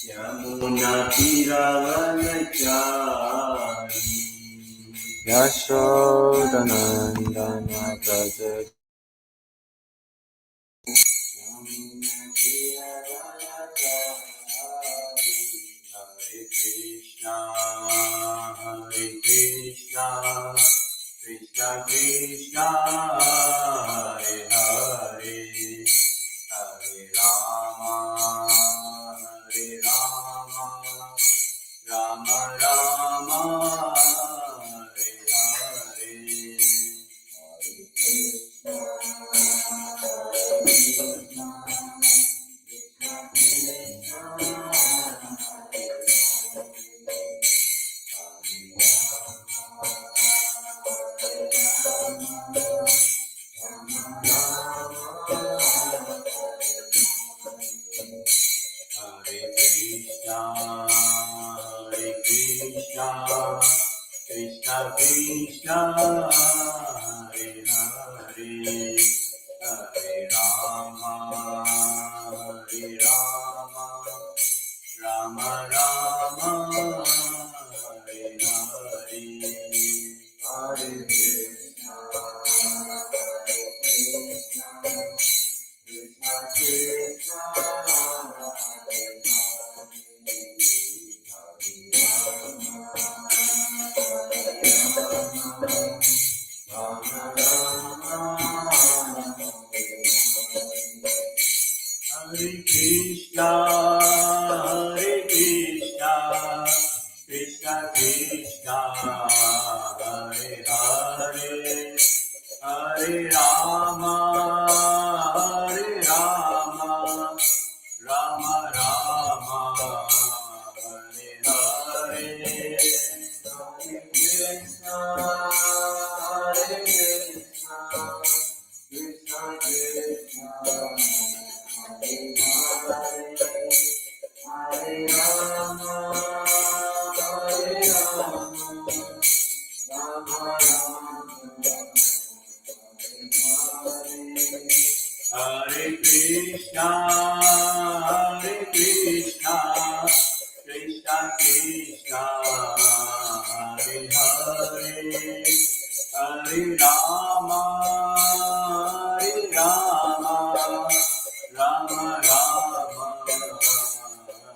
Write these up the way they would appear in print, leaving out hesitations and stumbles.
Yamuna Tiravanachari Yashodanandana Braja Hare Krishna, Hare Krishna, Krishna Krishna, Hare Hare, Hare Rama, Hare Rama, Rama Rama, Hare Hare, Hare Krishna, Hare Krishna, Krishna Krishna, Hare Hare, Hare Rama, Rama Rama, Hare Hare, Hare Krishna, Krishna Krishna, Hare Krishna, Krishna Krishna, Hare Hare, Hare Rama, Rama Rama, Hare Hare, Hare Krishna, Krishna Krishna, Hare Rama, Rama Hare Krishna, Krishna Krishna, Hare Hare, Hare Rama, Rama Rama,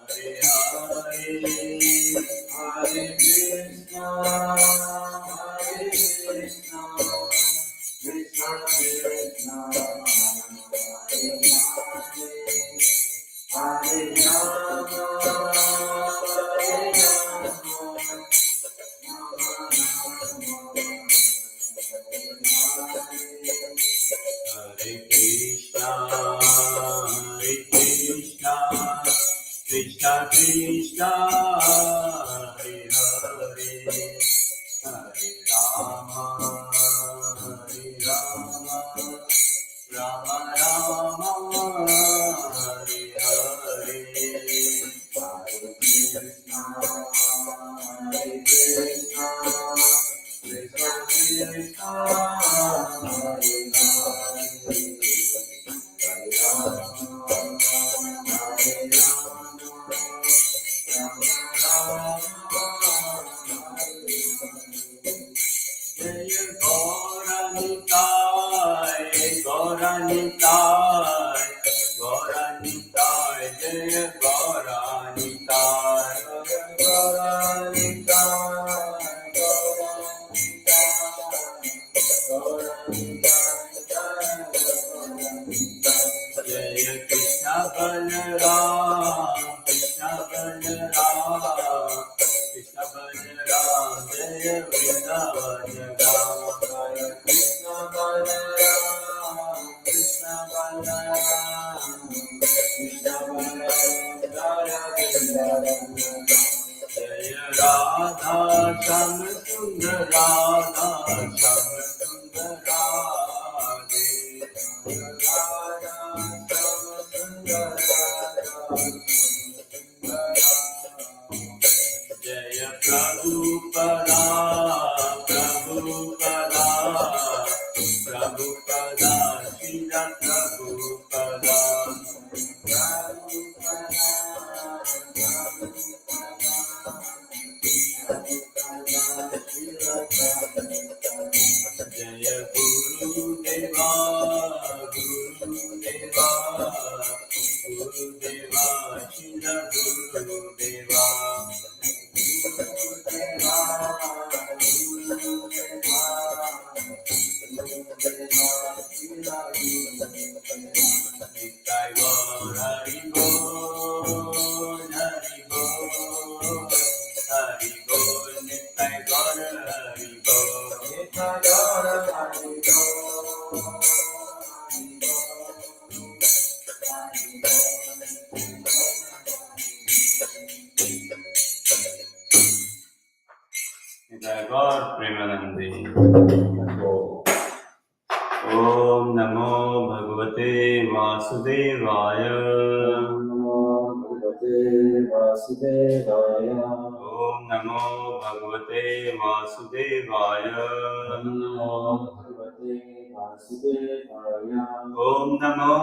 Hare Hare, Hare Krishna, Krishna Krishna, Hare Rama, Hare Krishna, Krishna Krishna, Hare Hare, Hare Rama, Rama Rama, Hare Hare, Hare Krishna, Krishna Krishna, Hare Gauranitai, Jaya Gauranitai, Jaya Krishna Balaram, Krishna Balaram, Jaya Vrindavan Ram, Jaya Krishna Balaram, Krishna Balaram, Jaya Vrindavan, Jaya Radha Sham Sundar, Radha Sham Sundar Radhe, Radha Sham Sundar Jaya Prabhupada, Prabhupada. Jaya Guru Deva, Guru Deva, Guru Deva, Shila Guru Deva, Guru Deva, Guru Deva, Shila Guru Deva. Nitai Gaur Hari Bol, Hari Bol, Hari Bol, Nitai Gaur Hari Bol, Nitai Gaur Hari Bol, Nitai Gaur Premanande. Om Namo Bhagavate Vasudevaya. Om Namo Bhagavate Vasudevaya. Om Namo Bhagavate Vasudevaya. Om Namo Bhagavate Vasudevaya. Om Namo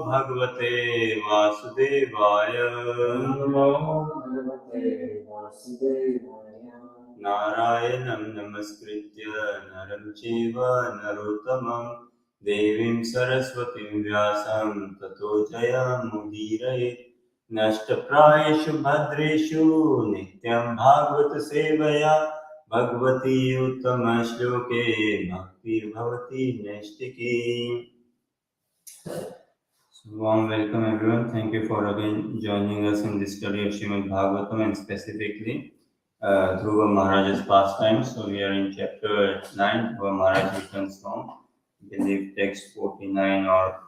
Bhagavate Vasudevaya. Om Namo Bhagavate Vasudevaya. Narayanam Namaskritya Naram Chaiva Narottamam Devim Saraswatim Vyasam Tato Jayamudiraye Nashtaprayeshu Bhadreshu Nityam Bhagavata Sevaya Bhagavati Uttama Shloke Bhakti Bhavati Naistiki. So warm welcome everyone. Thank you for again joining us in this study of Srimad Bhagavatam and specifically Dhruva Maharaja's Pastime. So we are in chapter 9, Dhruva Maharaj returns home. I believe text 49 or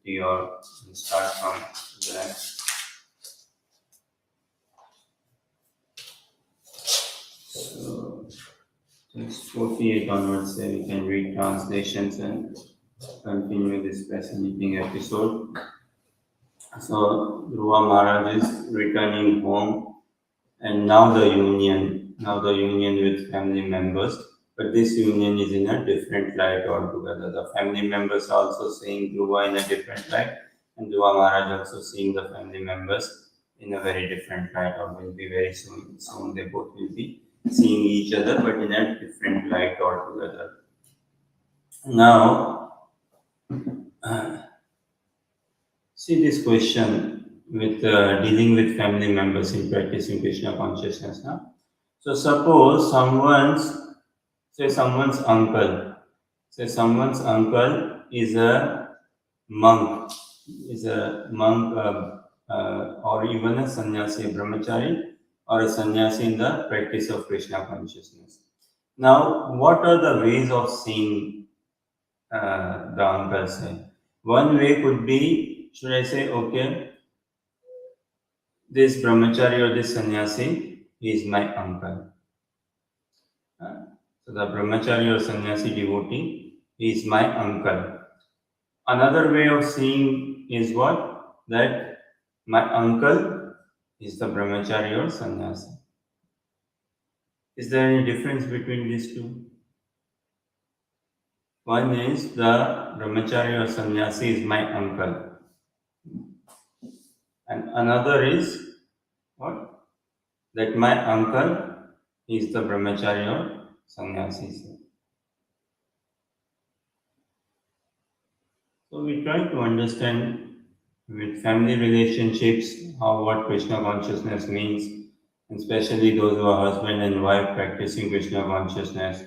50 or we start from there. So text 48 onwards, there we can read translations and continue this fascinating episode. So Dhruva Maharaj is returning home, and now the union with family members, but this union is in a different light altogether. The family members are also seeing Dhruva in a different light, and Dhruva Maharaj also seeing the family members in a very different light, or will be very soon. Soon they both will be seeing each other, but in a different light altogether. Now, see this question with dealing with family members in practicing Krishna consciousness. Huh? So suppose someone's uncle is a monk, or even a sannyasi, a brahmachari, or a sannyasi in the practice of Krishna consciousness. Now, what are the ways of seeing the uncle say? One way could be, should I say, okay, this brahmachari or this sannyasi is my uncle. So the brahmachari or sannyasi devotee is my uncle. Another way of seeing is what? That my uncle is the brahmachari or sannyasi. Is there any difference between these two? One is the brahmachari or sannyasi is my uncle. And another is what? That my uncle is the brahmachari or sannyasi. So we try to understand with family relationships what Krishna consciousness means, and especially those who are husband and wife practicing Krishna consciousness.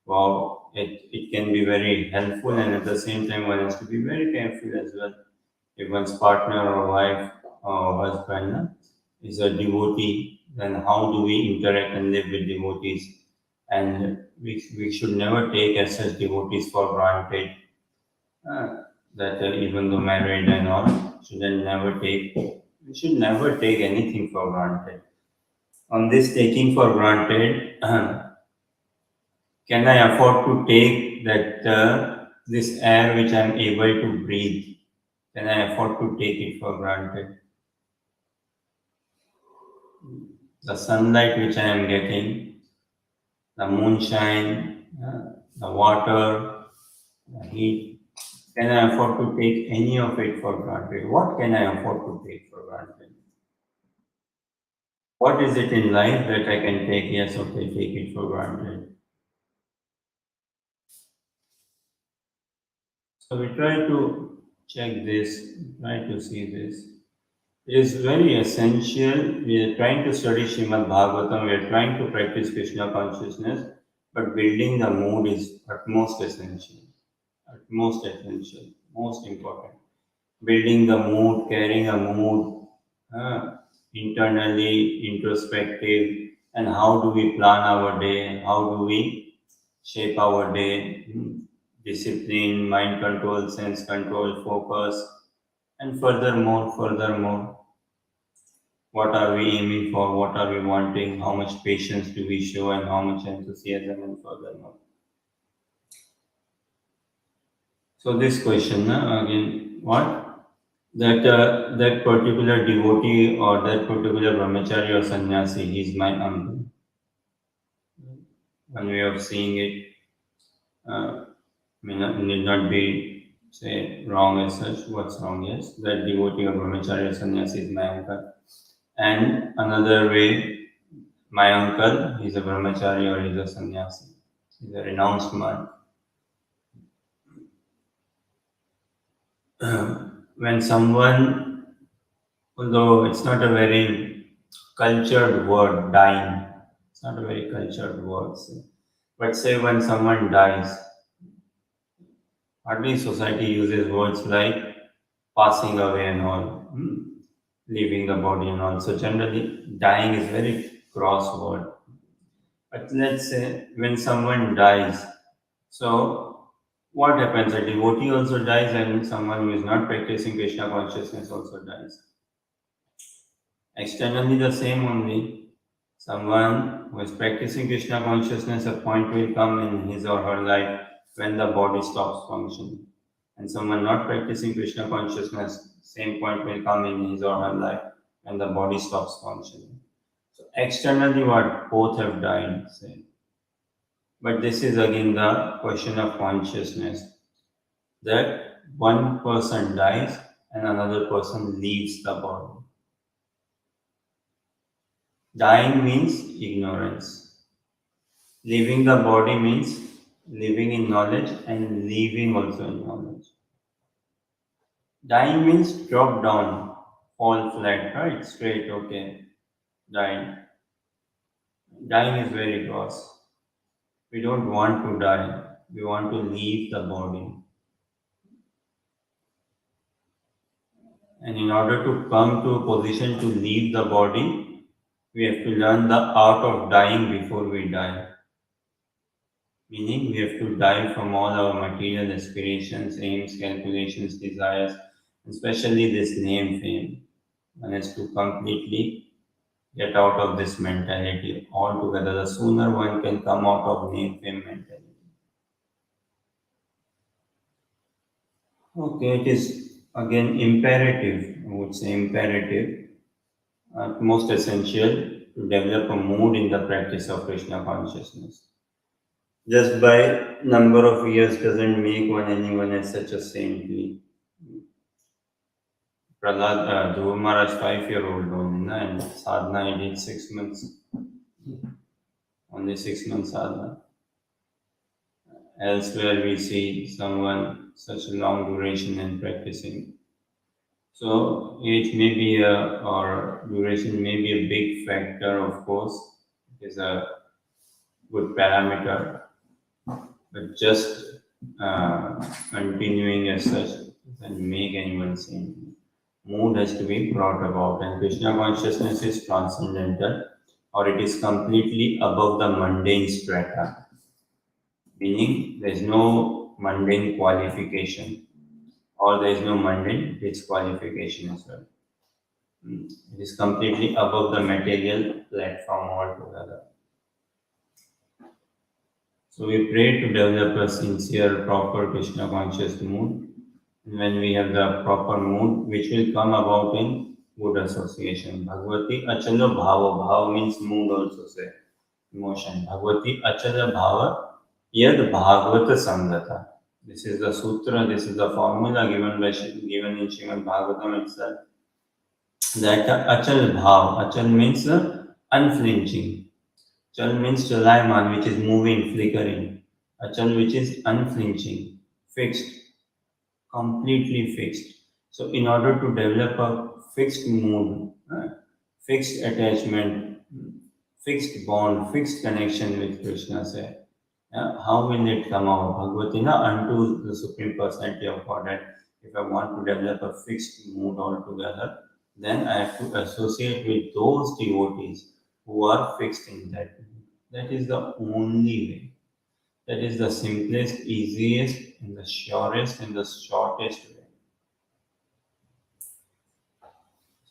Wow, it can be very helpful, and at the same time one has to be very careful as well. If one's partner or wife or husband is a devotee, then how do we interact and live with devotees? And we should never take as such devotees for granted. That even though married and all, we should never take anything for granted. On this taking for granted, can I afford to take that this air which I am able to breathe? Can I afford to take it for granted? The sunlight which I am getting, the moonshine, the water, the heat, Can I afford to take any of it for granted? What can I afford to take for granted? What is it in life that I can take? Yes, okay, take it for granted. So we try to check this, try to see this. It is very essential. We are trying to study Srimad Bhagavatam, we are trying to practice Krishna consciousness, but building the mood is utmost essential, utmost essential, most important. Building the mood, carrying a mood, uh, internally, introspective, and how do we plan our day, how do we shape our day, discipline, mind control, sense control, focus, and furthermore, what are we aiming for, what are we wanting, how much patience do we show, and how much enthusiasm, and furthermore. So this question again, what? That particular devotee or that particular brahmachari or sannyasi, he's my uncle. One way of seeing it need not be say wrong as such. What's wrong? Yes, that devotee or brahmachari or sannyasi is my uncle. And another way, my uncle, he's a brahmachari or he's a sannyasi. He's a renounced monk. When someone, although it's not a very cultured word, dying, it's not a very cultured word, say. But say when someone dies, hardly society uses words like passing away and all, leaving the body and all. So generally, dying is very gross word. But let's say when someone dies, so what happens? A devotee also dies, and someone who is not practicing Krishna consciousness also dies. Externally, the same only. Someone who is practicing Krishna consciousness, a point will come in his or her life when the body stops functioning. And someone not practicing Krishna consciousness, same point will come in his or her life when the body stops functioning. So externally, what both have died, say. But this is again the question of consciousness that one person dies and another person leaves the body. Dying means ignorance. Leaving the body means living in knowledge and leaving also in knowledge. Dying means drop down, fall flat, right? Straight, okay. Dying. Dying is very gross. We don't want to die. We want to leave the body. And in order to come to a position to leave the body, we have to learn the art of dying before we die. Meaning, we have to die from all our material aspirations, aims, calculations, desires, especially this name fame. One has to completely get out of this mentality altogether. The sooner one can come out of name fame mentality. Okay, it is again imperative, I would say imperative, most essential to develop a mood in the practice of Krishna consciousness. Just by number of years doesn't make one anyone as such a saintly. Prahlad, Dhruva Maharaj 5-year-old only, na, and sadhana he did 6 months, only 6 months sadhana. Elsewhere we see someone such a long duration in practicing. So age may be or duration may be a big factor, of course. It is a good parameter, but just continuing as such doesn't make anyone sane. Mood has to be brought about, and Krishna consciousness is transcendental, or it is completely above the mundane strata, meaning there is no mundane qualification, or there is no mundane disqualification as well. It is completely above the material platform altogether. So we pray to develop a sincere, proper Krishna conscious mood. And when we have the proper mood, which will come about in good association. Bhagavati achala bhava. Bhava means mood also say. Emotion. Bhagavati achala bhava yad bhagavata sangata. This is the sutra, this is the formula given in Srimad Bhagavatam itself. That achal bhav, achal means unflinching. Chal means chalaiman, which is moving, flickering. Achal, which is unflinching, fixed, completely fixed. So, in order to develop a fixed mood, fixed attachment, fixed bond, fixed connection with Krishna, say, how will it come out? Bhagavatina unto the Supreme Personality of Godhead. If I want to develop a fixed mood altogether, then I have to associate with those devotees who are fixed in that mood. That is the only way. That is the simplest, easiest, and the surest and the shortest way.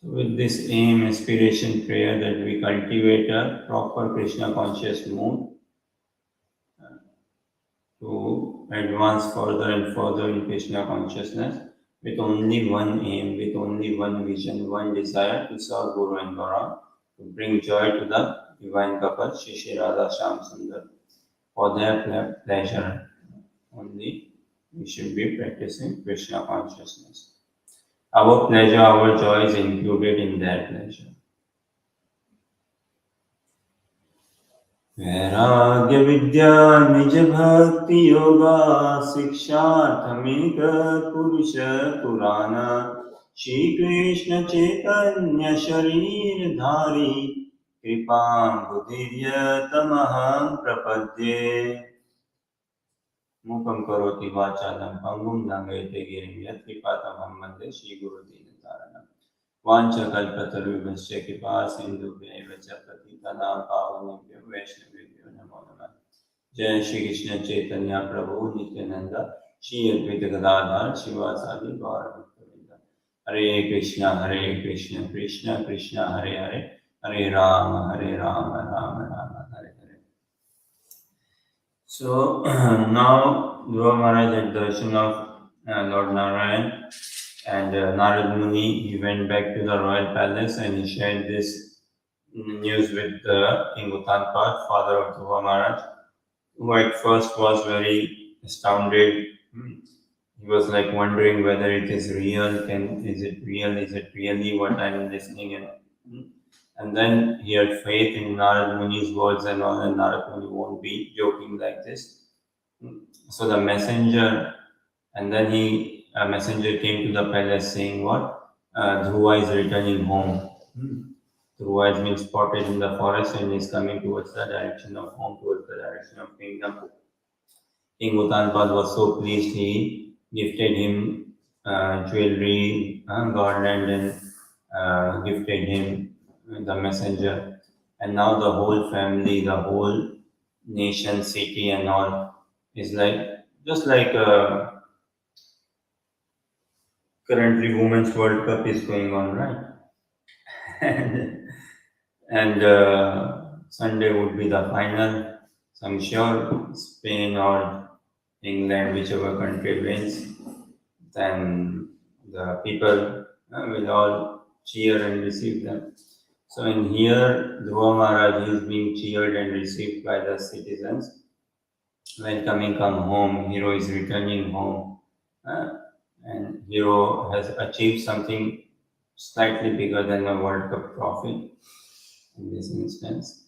So, with this aim, aspiration, prayer that we cultivate a proper Krishna conscious mood to advance further and further in Krishna consciousness with only one aim, with only one vision, one desire to serve Guru and Gaura, to bring joy to the divine couple, Shri Shri Radha Shyam Sundar, for their pleasure. Only we should be practicing Krishna consciousness. Our pleasure, our joy is included in their pleasure. वैराग्य विद्या निज भक्ति योगा शिक्षार्थमेक पुरुष पुराण श्री कृष्ण चैतन्य शरीर धारी कृपा बुद्धिर्य तमहं प्रपद्ये मूकं करोति वाचालं पंगुं लंघयते गिरिं यत्कृपातमहं वन्दे श्रीगुरुदीनतारणम् वाञ्छकल्पतरुभ्यश्च कृपा सिन्धुभ्यैव च पतितनां पावनेभ्यो वैष्णवेभ्यो नमो नमः। जय श्री कृष्ण चैतन्य प्रभु नित्यानंद श्री अद्वैत गदाधर शिवासादि गौरभक्तवृंद। हरे Krishna Krishna Krishna Hare Hare Hare Ram Ram Ram Hare Hare. So now Dhruva Maharaj had darshan of Lord Narayan. And Narad Muni, he went back to the royal palace and he shared this news with King Uttanpad, father of Dhruva Maharaj, who at first was very astounded. He was like wondering whether it is real. Is it real? Is it really what I am listening? And then he had faith in Narad Muni's words and all, and Narad Muni won't be joking like this. So the messenger, and then a messenger came to the palace saying what? Dhruva is returning home. Dhruva has been spotted in the forest and is coming towards the direction of home, towards the direction of kingdom. King Uttanpad was so pleased, he gifted him jewelry, garland, and gifted him the messenger. And now the whole family, the whole nation, city, and all is like just like currently Women's World Cup is going on, right? and Sunday would be the final. So I'm sure Spain or England, whichever country wins, then the people will all cheer and receive them. So in here, Dhruva Maharaj is being cheered and received by the citizens. Welcoming come home, hero is returning home, and hero has achieved something slightly bigger than a World Cup trophy in this instance.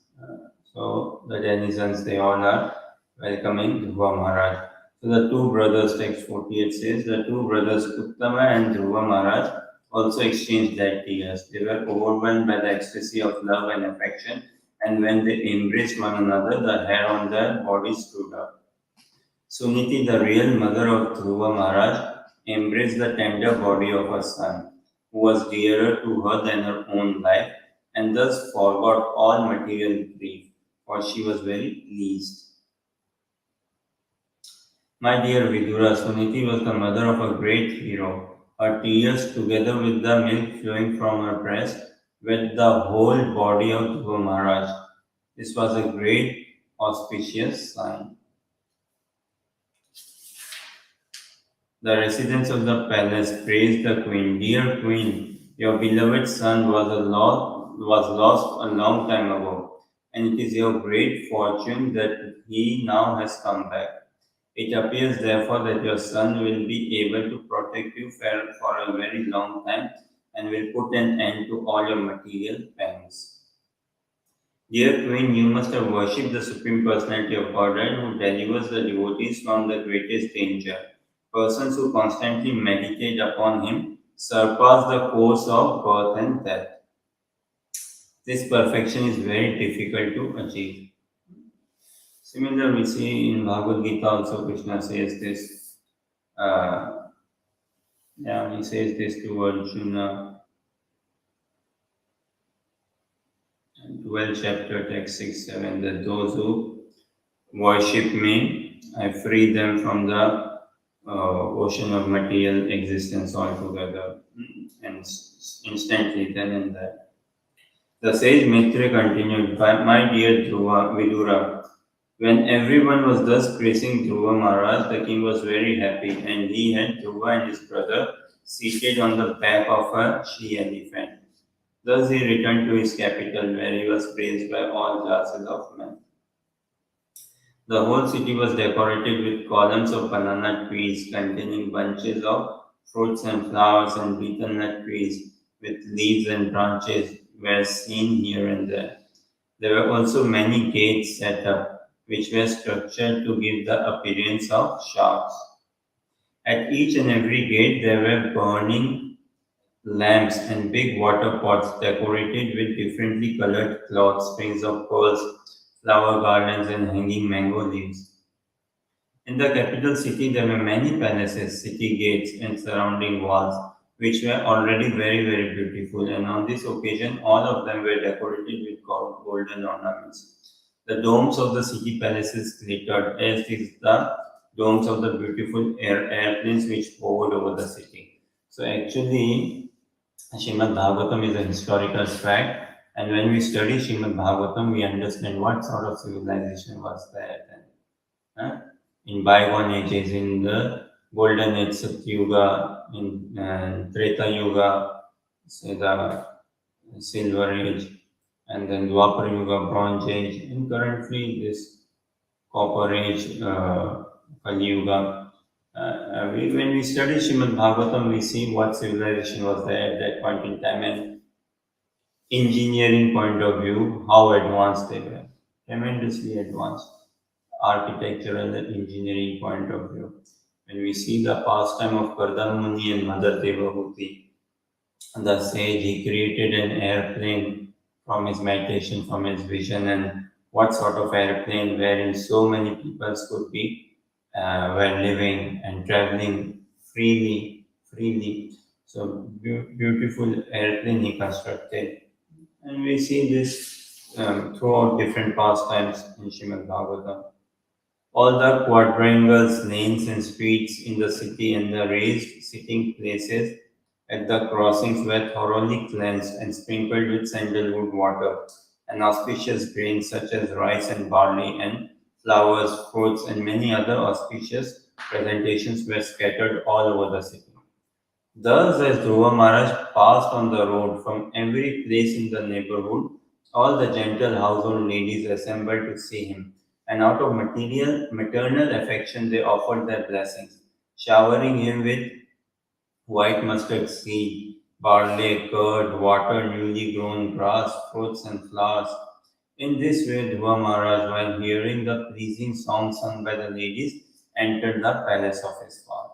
So the denizens, they all are welcoming Dhruva Maharaj. So the two brothers, text 48 says, the two brothers Uttama and Dhruva Maharaj also exchanged their tears. They were overwhelmed by the ecstasy of love and affection, and when they embraced one another, the hair on their bodies stood up. Suniti, the real mother of Dhruva Maharaj, embraced the tender body of her son, who was dearer to her than her own life, and thus forgot all material grief, for she was very pleased. My dear Vidura, Suniti was the mother of a great hero. Her tears, together with the milk flowing from her breast, wet the whole body of Dhruva Maharaj. This was a great auspicious sign. The residents of the palace praised the queen. Dear queen, your beloved son was lost a long time ago, and it is your great fortune that he now has come back. It appears therefore that your son will be able to protect you for a very long time and will put an end to all your material pangs. Dear Queen, you must have worshipped the Supreme Personality of Godhead who delivers the devotees from the greatest danger. Persons who constantly meditate upon him surpass the course of birth and death. This perfection is very difficult to achieve. Similarly, we see in Bhagavad Gita also Krishna says this. Uh, he says this to Arjuna, 12 chapter, text 6, 7, that those who worship me, I free them from the ocean of material existence altogether, and instantly, then and there. The sage Mitra continued, My dear Dhruva, Vidura, when everyone was thus praising Dhruva Maharaj, the king was very happy, and he had Dhruva and his brother seated on the back of a she elephant. Thus he returned to his capital, where he was praised by all classes of men. The whole city was decorated with columns of banana trees containing bunches of fruits and flowers, and betel nut trees with leaves and branches were seen here and there. There were also many gates set up, which were structured to give the appearance of shops. At each and every gate there were burning lamps and big water pots decorated with differently colored cloths, strings of pearls, flower garlands, and hanging mango leaves. In the capital city, there were many palaces, city gates, and surrounding walls, which were already very, very beautiful. And on this occasion, all of them were decorated with golden ornaments. The domes of the city palaces glittered, as did the domes of the beautiful airplanes which hovered over the city. So, actually, Srimad Bhagavatam is a historical fact, and when we study Srimad Bhagavatam, we understand what sort of civilization was there then. Huh? In bygone ages, in the golden age, Satyuga, in Treta Yuga, say the silver age, and then Dwapar Yuga, bronze age, and currently this copper age, Kali Yuga. When we study Srimad Bhagavatam, we see what civilization was there at that point in time, and engineering point of view, how advanced they were. Tremendously advanced architectural and engineering point of view. When we see the pastime of Kardam Muni and Mother Devahuti, the sage, he created an airplane from his meditation, from his vision, and what sort of airplane wherein so many people could be were living and traveling freely. So beautiful airplane he constructed, and we see this throughout different pastimes in Srimad Bhagavatam. All the quadrangles, lanes, and streets in the city and the raised sitting places at the crossings were thoroughly cleansed and sprinkled with sandalwood water, and auspicious grains such as rice and barley, and flowers, fruits, and many other auspicious presentations were scattered all over the city. Thus, as Dhruva Maharaj passed on the road from every place in the neighborhood, all the gentle household ladies assembled to see him, and out of maternal affection they offered their blessings, showering him with white mustard seed, barley, curd, water, newly grown grass, fruits, and flowers. In this way, Dhruva Maharaj, while hearing the pleasing song sung by the ladies, entered the palace of his father.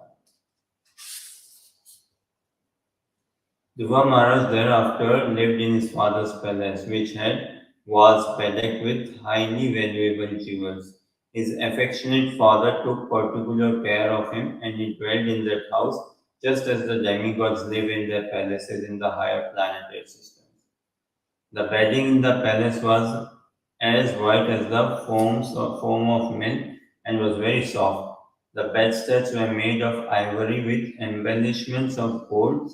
Dhruva Maharaj thereafter lived in his father's palace, which had walls bedecked with highly valuable jewels. His affectionate father took particular care of him, and he dwelled in that house just as the demigods live in their palaces in the higher planetary systems. The bedding in the palace was as white as the foam of milk and was very soft. The bedsteads were made of ivory with embellishments of gold,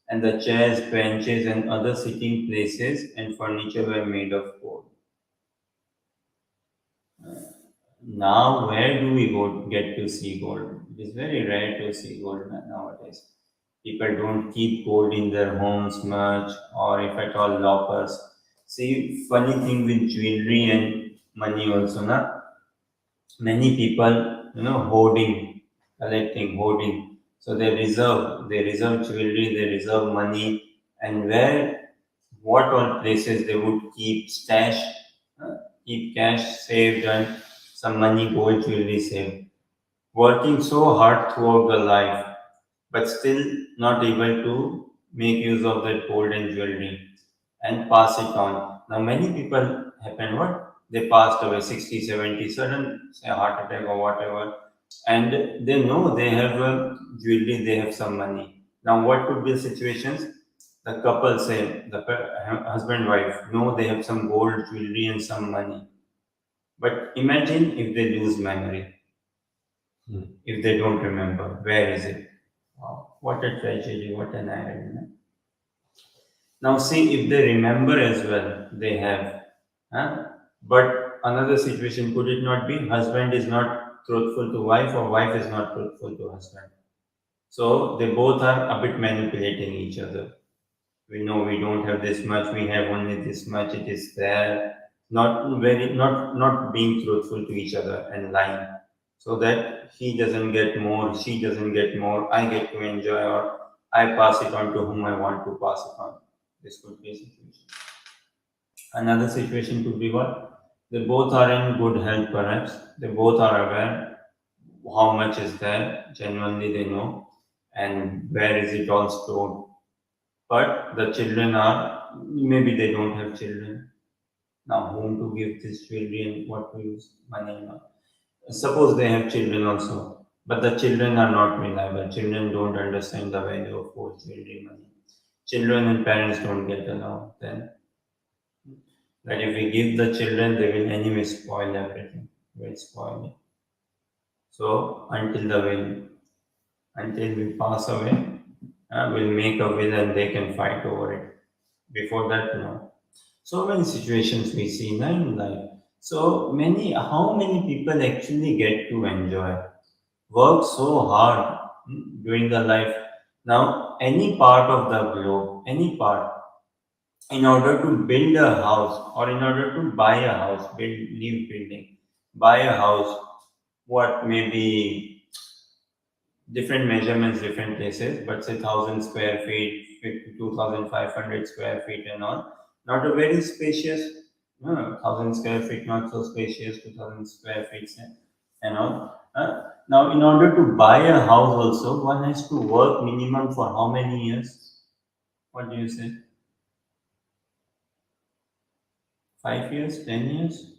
and the chairs, benches, and other sitting places and furniture were made of gold. Now, where do we go get to see gold? It is very rare to see gold nowadays. People don't keep gold in their homes much, or if at all, lockers. See, funny thing with jewelry and money also, na? Many people hoarding, collecting, hoarding. So they reserve jewelry, they reserve money, and what all places they would keep stash, uh, keep cash saved and some money, gold jewelry saved. Working so hard throughout the life, but still not able to make use of that gold and jewelry and pass it on. Now, many people happen what? They passed away 60, 70, sudden say heart attack or whatever, and they know they have jewelry, they have some money. Now, what could be the situations? The couple say, husband, wife, know they have some gold jewelry and some money. But imagine if they lose memory, if they don't remember, where is it? Wow, what a tragedy, what an irony. Now see if they remember as well, they have. Huh? But another situation, could it not be husband is not truthful to wife or wife is not truthful to husband? So they both are a bit manipulating each other. We know we don't have this much, we have only this much, it is there. Not being truthful to each other and lying. So that he doesn't get more, she doesn't get more, I get to enjoy or I pass it on to whom I want to pass it on. This could be a situation. Another situation could be what? They both are in good health perhaps. They both are aware how much is there, genuinely they know, and where is it all stored. But the children are, maybe they don't have children. Now, whom to give this jewelry and what to use money and all. Suppose they have children also, but the children are not reliable. Children don't understand the value of gold, jewelry, money. Children and parents don't get along. Then, that if we give the children, they will anyway spoil everything. Will spoil it. So until we pass away, we'll make a will and they can fight over it. Before that, no. So many situations we see now in life. How many people actually get to enjoy? Work so hard during the life. Now, any part of the globe, any part, in order to build a house or in order to buy a house, leave building, buy a house, what maybe different measurements, different places, but say 1,000 square feet, 2,500 square feet, and all. Not a very spacious, no, 1,000 square feet, not so spacious, 2,000 square feet, and all. Now, in order to buy a house, also, one has to work minimum for how many years? What do you say? 5 years, 10 years,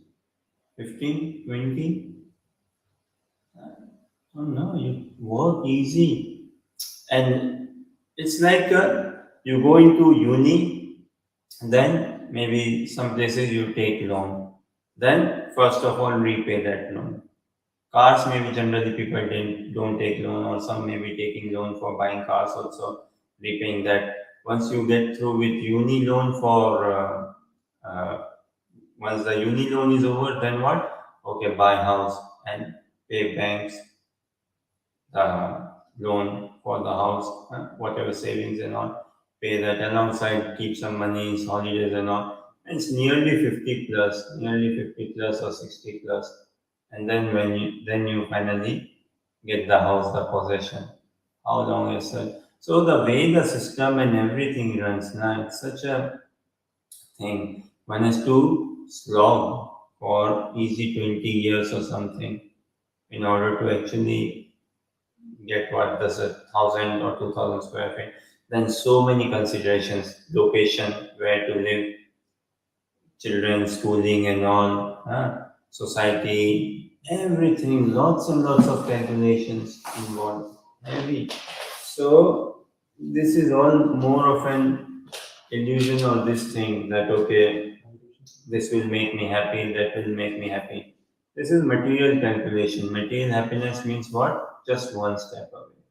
15, 20? Oh no, you work easy. And it's like you go into uni, then maybe some places you take loan. Then first of all repay that loan. Cars maybe generally people don't take loan or some may be taking loan for buying cars also, repaying that. Once you get through with uni loan once the uni loan is over, then what? Okay, buy house and pay banks loan for the house, whatever savings and all, pay that alongside, keep some money in holidays and all. And it's nearly 50 plus or 60 plus. And then then you finally get the house, the possession. How long is it? So the way the system and everything runs now, it's such a thing. One has to slog for easy 20 years or something in order to actually get what does a 1,000 or 2,000 square feet. Then so many considerations, location, where to live, children, schooling and all, society, everything, lots and lots of calculations involved. Heavy. So this is all more of an illusion or this thing that okay, this will make me happy, that will make me happy. This is material calculation. Material happiness means what? Just one step away.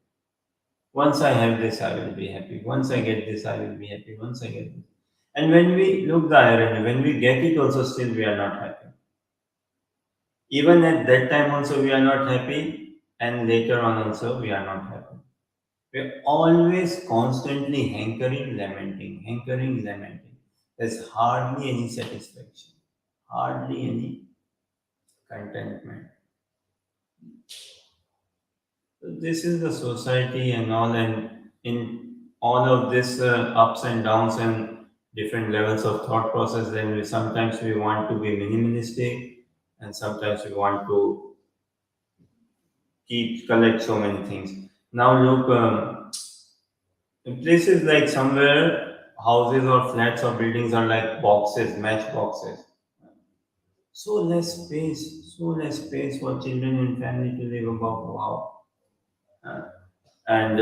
Once I have this, I will be happy. Once I get this, I will be happy. Once I get this. And when we look the irony, when we get it also still we are not happy. Even at that time also we are not happy and later on also we are not happy. We are always constantly hankering, lamenting. There's hardly any satisfaction, hardly any contentment. This is the society and all, and in all of this ups and downs and different levels of thought process, then sometimes we want to be minimalistic, and sometimes we want to collect so many things. Now look, in places like somewhere houses or flats or buildings are like boxes, match boxes. So less space for children and family to live above. Wow. Uh, and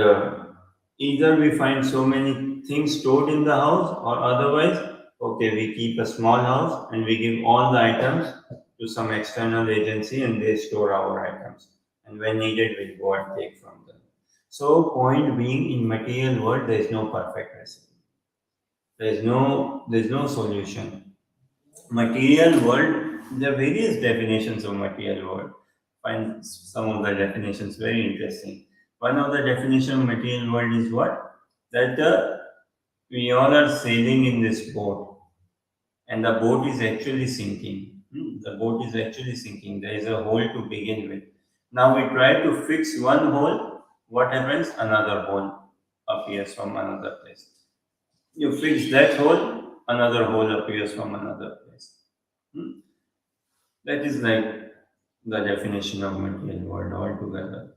either we find so many things stored in the house, or otherwise, okay, we keep a small house and we give all the items to some external agency and they store our items. And when needed, we go and take from them. So, point being, in material world, there is no perfect recipe. There is no solution. Material world, there are various definitions of material world. Find some of the definitions very interesting. One of the definition of material world is what? That we all are sailing in this boat, and the boat is actually sinking. The boat is actually sinking. There is a hole to begin with. Now we try to fix one hole. What happens? Another hole appears from another place. You fix that hole, another hole appears from another place. Hmm? That is like the definition of material world altogether.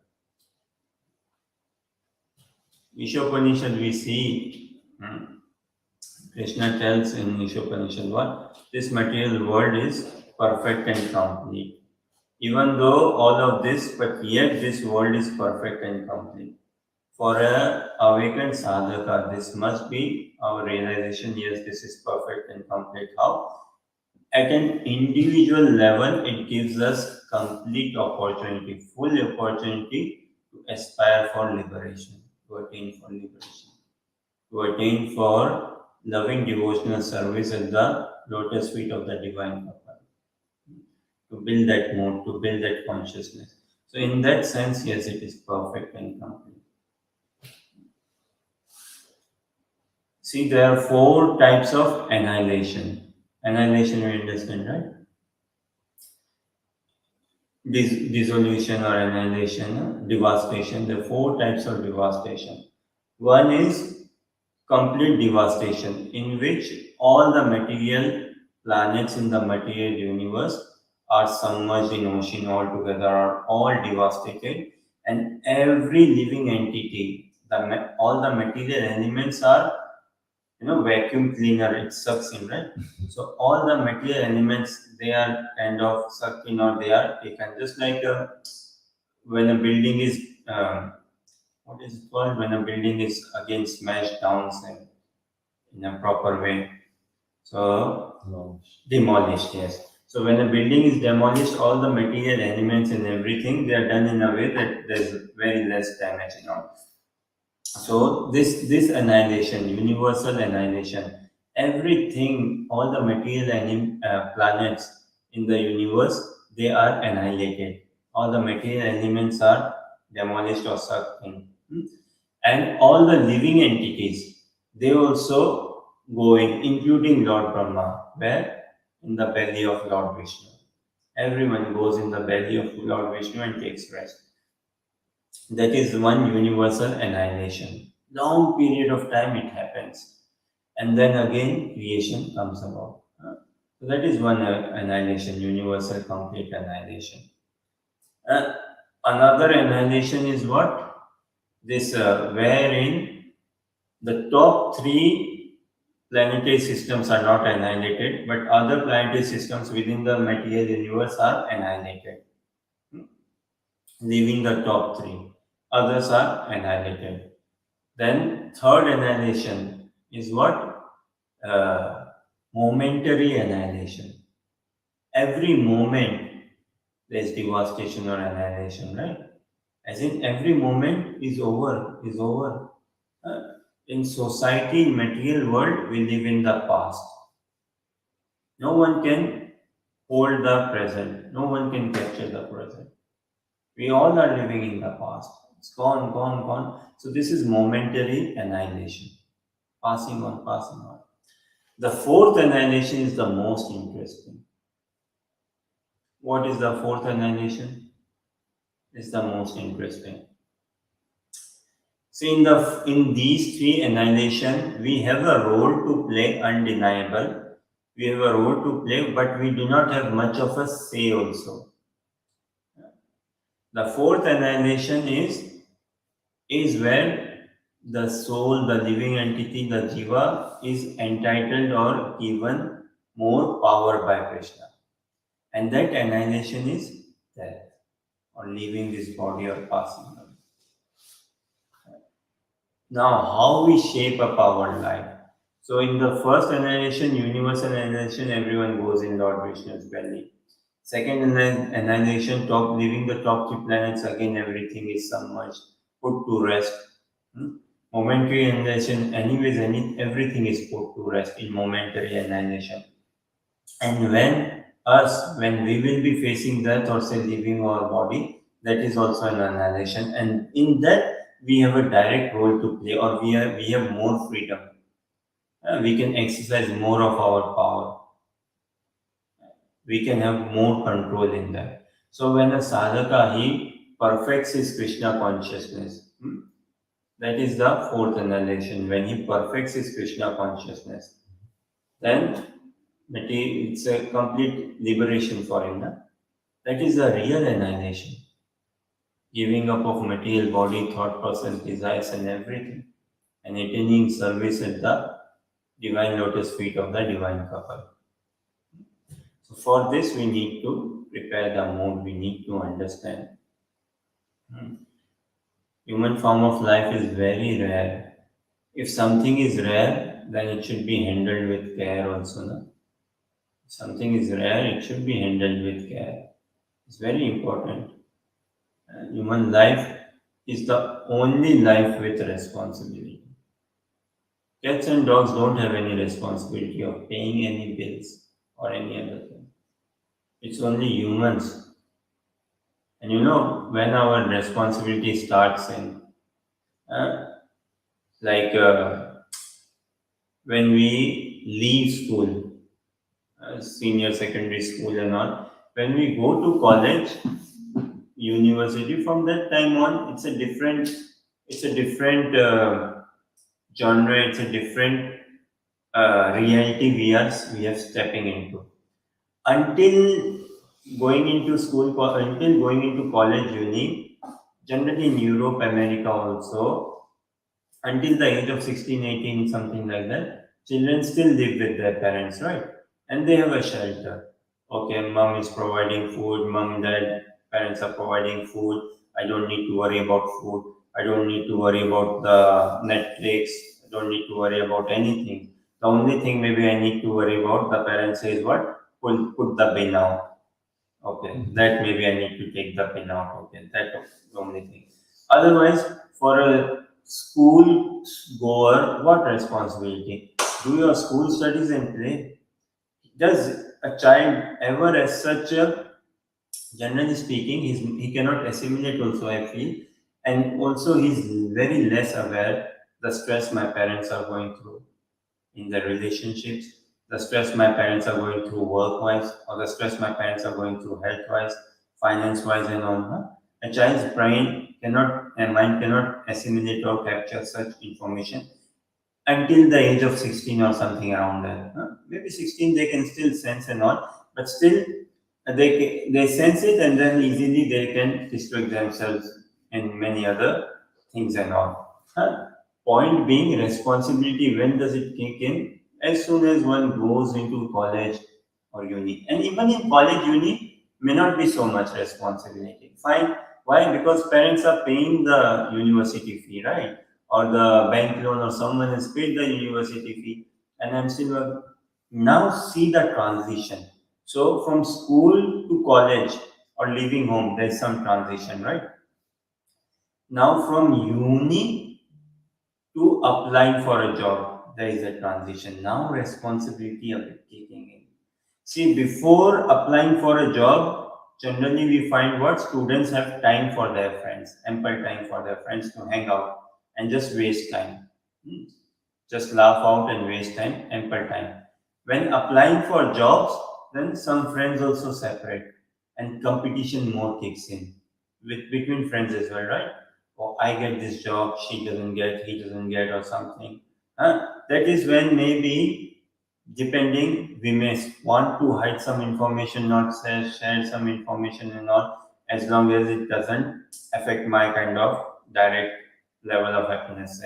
Ishopanishad we see, Krishna tells in Ishopanishad what? This material world is perfect and complete. Even though all of this, but yet this world is perfect and complete. For a awakened sadhaka, this must be our realization, yes, this is perfect and complete. How? At an individual level, it gives us complete opportunity, full opportunity to aspire for liberation, to attain for liberation, to attain for loving devotional service at the lotus feet of the divine couple, to build that mode, to build that consciousness. So, in that sense, yes, it is perfect and complete. See, there are four types of annihilation. Annihilation, we understand, right? Dissolution or annihilation, devastation. There are four types of devastation. One is complete devastation, in which all the material planets in the material universe are submerged in ocean altogether, are all devastated, and every living entity, all the material elements are, vacuum cleaner, it sucks in, right? So all the material elements, they are kind of sucked in, or they are taken, just like when a building is what is it called, when a building is again smashed down in a proper way. So demolished, yes. So when a building is demolished, all the material elements and everything, they are done in a way that there's very less damage and all. So this annihilation, universal annihilation, everything, all the material planets in the universe, they are annihilated. All the material elements are demolished or sucked in. And all the living entities, they also go in, including Lord Brahma, where? In the belly of Lord Vishnu. Everyone goes in the belly of Lord Vishnu and takes rest. That is one universal annihilation. Long period of time it happens. And then again creation comes about. So that is one annihilation, universal complete annihilation. Uh, Another annihilation is what? This wherein the top three planetary systems are not annihilated, but other planetary systems within the material universe are annihilated, leaving the top three. Others are annihilated. Then third annihilation is what? Uh, Momentary annihilation. Every moment there is devastation or annihilation, right? As in every moment is over, is over. Uh, in society, in material world, we live in the past. No one can hold the present. No one can capture the present. We all are living in the past. It's gone, gone, gone. So this is momentary annihilation. Passing on, passing on. The fourth annihilation is the most interesting. What is the fourth annihilation? is the most interesting. See, in these three annihilation, we have a role to play, undeniable. We have a role to play, but we do not have much of a say also. The fourth annihilation is where the soul, the living entity, the jiva, is entitled or given more power by Krishna. And that annihilation is death, or leaving this body or passing away. Now, how we shape up our life? So, in the first annihilation, universal annihilation, everyone goes in Lord Vishnu's belly. Second annihilation, top leaving the top three planets, again everything is submerged, put to rest. Hmm? Momentary annihilation, anyways, everything is put to rest in momentary annihilation. And when we will be facing death or say leaving our body, that is also an annihilation. And in that, we have a direct role to play, or we have more freedom. We can exercise more of our power. We can have more control in that. So when a sadhaka, he perfects his Krishna consciousness. That is the fourth annihilation. When he perfects his Krishna consciousness, then it's a complete liberation for him. Na? That is the real annihilation. Giving up of material body, thought process, desires, and everything, and attaining service at the divine lotus feet of the divine couple. So for this, we need to prepare the mood. We need to understand. Human form of life is very rare. If something is rare, then it should be handled with care also. No? If something is rare, it should be handled with care. It's very important. Human life is the only life with responsibility. Cats and dogs don't have any responsibility of paying any bills or any other thing. It's only humans. And when our responsibility starts in, uh, like when we leave school, senior secondary school and all, when we go to college, university, from that time on, it's a different genre, it's a different reality we are stepping into. Until going into school, until going into college, uni, generally in Europe, America also, until the age of 16, 18, something like that, children still live with their parents, right? And they have a shelter. Okay, mom is providing food, mom, dad, parents are providing food. I don't need to worry about food. I don't need to worry about the Netflix. I don't need to worry about anything. The only thing maybe I need to worry about, the parents says what? Put the bin out. Okay, that maybe I need to take the pin out. Okay, that's the only thing. Otherwise, for a school goer, what responsibility? Do your school studies and play. Does a child ever, as such, generally speaking, he cannot assimilate also, I feel. And also, he's very less aware the stress my parents are going through in their relationships, the stress my parents are going through work-wise, or the stress my parents are going through health-wise, finance-wise, and all. Huh? A child's brain cannot and mind cannot assimilate or capture such information until the age of 16 or something around that. Huh? Maybe 16 they can still sense and all, but still they sense it, and then easily they can distract themselves in many other things and all. Huh? Point being, responsibility, when does it kick in? As soon as one goes into college or uni. And even in college, uni may not be so much responsibility. Fine. Why? Because parents are paying the university fee, right? Or the bank loan, or someone has paid the university fee, and I'm still now see the transition. So from school to college or leaving home, there's some transition, right? Now from uni to applying for a job, there is a transition. Now responsibility of it kicking in. See, before applying for a job, generally we find what students have time for their friends, ample time for their friends to hang out and just waste time. Hmm. Just laugh out and waste time, ample time. When applying for jobs, then some friends also separate and competition more kicks in. with between friends as well, right? Or I get this job, she doesn't get, he doesn't get, or something. That is when maybe, depending, we may want to hide some information, not share some information and all, as long as it doesn't affect my kind of direct level of happiness.